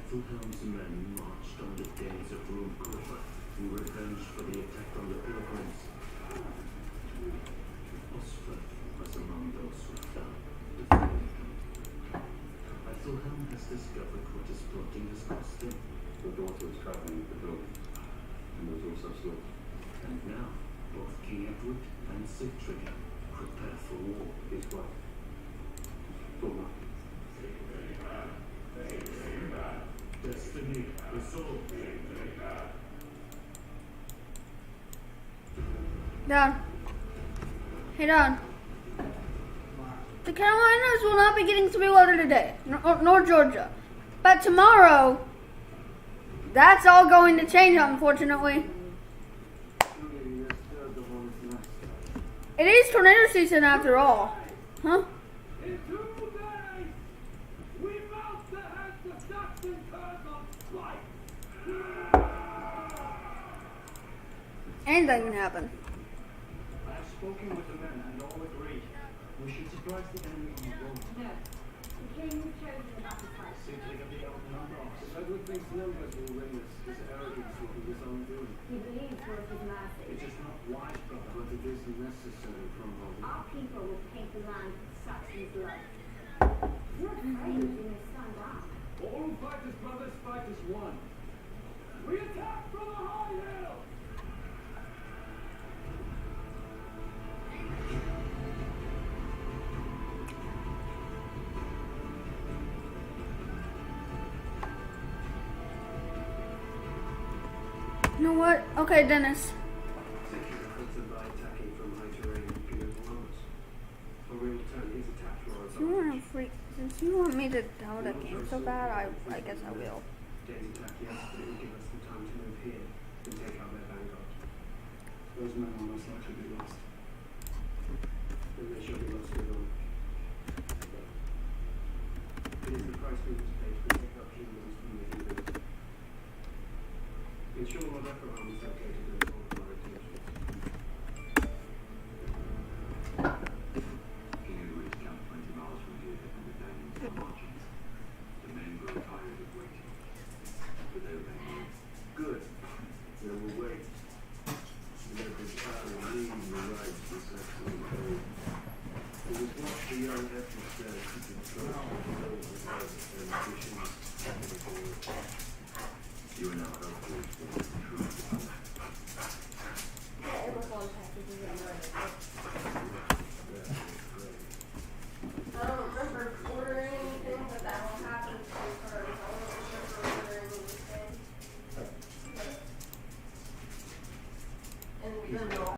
Wilhelm's men marched on the days of Rome in revenge for the attack on the pilgrims. Osford was among those who fell before him. Wilhelm has discovered what his plotting has cost him. The daughter was traveling with the building, and was also slaughtered. And now, both King Edward and Sigtryggr prepare for war. His wife. For what? Destiny, the soul. Dad. Hey, Dad. The Carolinas will not be getting severe weather today, nor Georgia. But tomorrow, that's all going to change, unfortunately. It is tornado season after all. Huh? Anything can happen. I have spoken with the men and all agree. We should surprise the enemy on the road. No. The king has chosen the battle fight. Seems like a big open number. Edward thinks the numbers will win this. His arrogance will be his own doing. He believes we're his mercy. It's just not wise, brother, but it isn't necessary from Our people will paint the land with Saxon's blood. You're afraid you may stand down. All who fight as brothers fight as one. We attack from the high hill! You know what? Okay, Dennis. Secure hunted by attacking from high terrain and beautiful numbers. But we will turn his attack to our advantage. Since you want me to download a game so bad, I guess I will. Day's attack yesterday will give us the time to move here and take out their vanguard. Those men will most likely be lost. And they shall be lost with honor. It is the price we must pay to protect our kingdoms from the heathens. Ensure Lord Abraham is located in all of our intentions. King Edward is camped 20 miles from here, and the Daniels are marching. The men grow tired of waiting. But they obey. Good. Then we'll wait. Let the power lead the right to Saxon code. It was what the young Edward said to control the will without ambitions. You are now hopeful for the truth. I don't remember ordering anything, but that will happen first. I don't remember ordering anything. And then we'll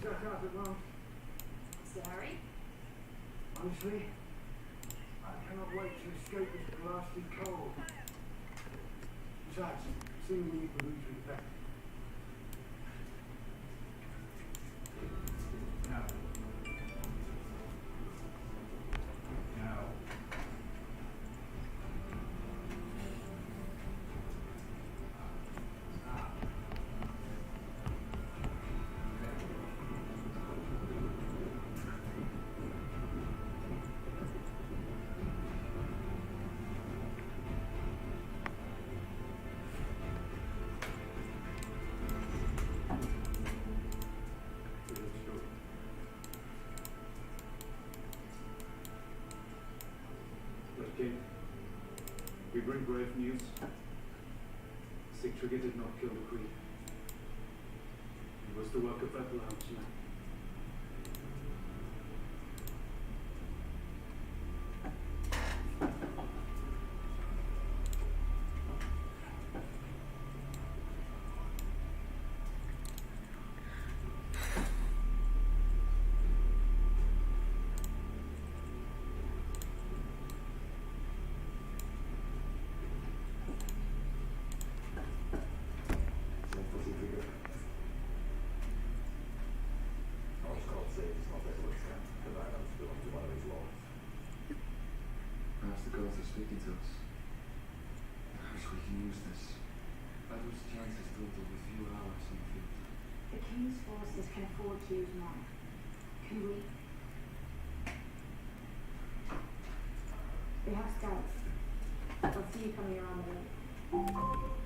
shut out at once. What's the hurry? Honestly, I cannot wait to escape this blasted cold. Besides, seeing we need the route to the back. Now. Now. King, we bring grave news. Sick Trigger did not kill the Queen. It was the work of Bethlehem's men. Perhaps the gods are speaking to us. I wish we can use this. Battle's chances dwindle with few hours on the field. The King's forces can afford to use more. Can we? We have scouts. I'll see you coming around the way.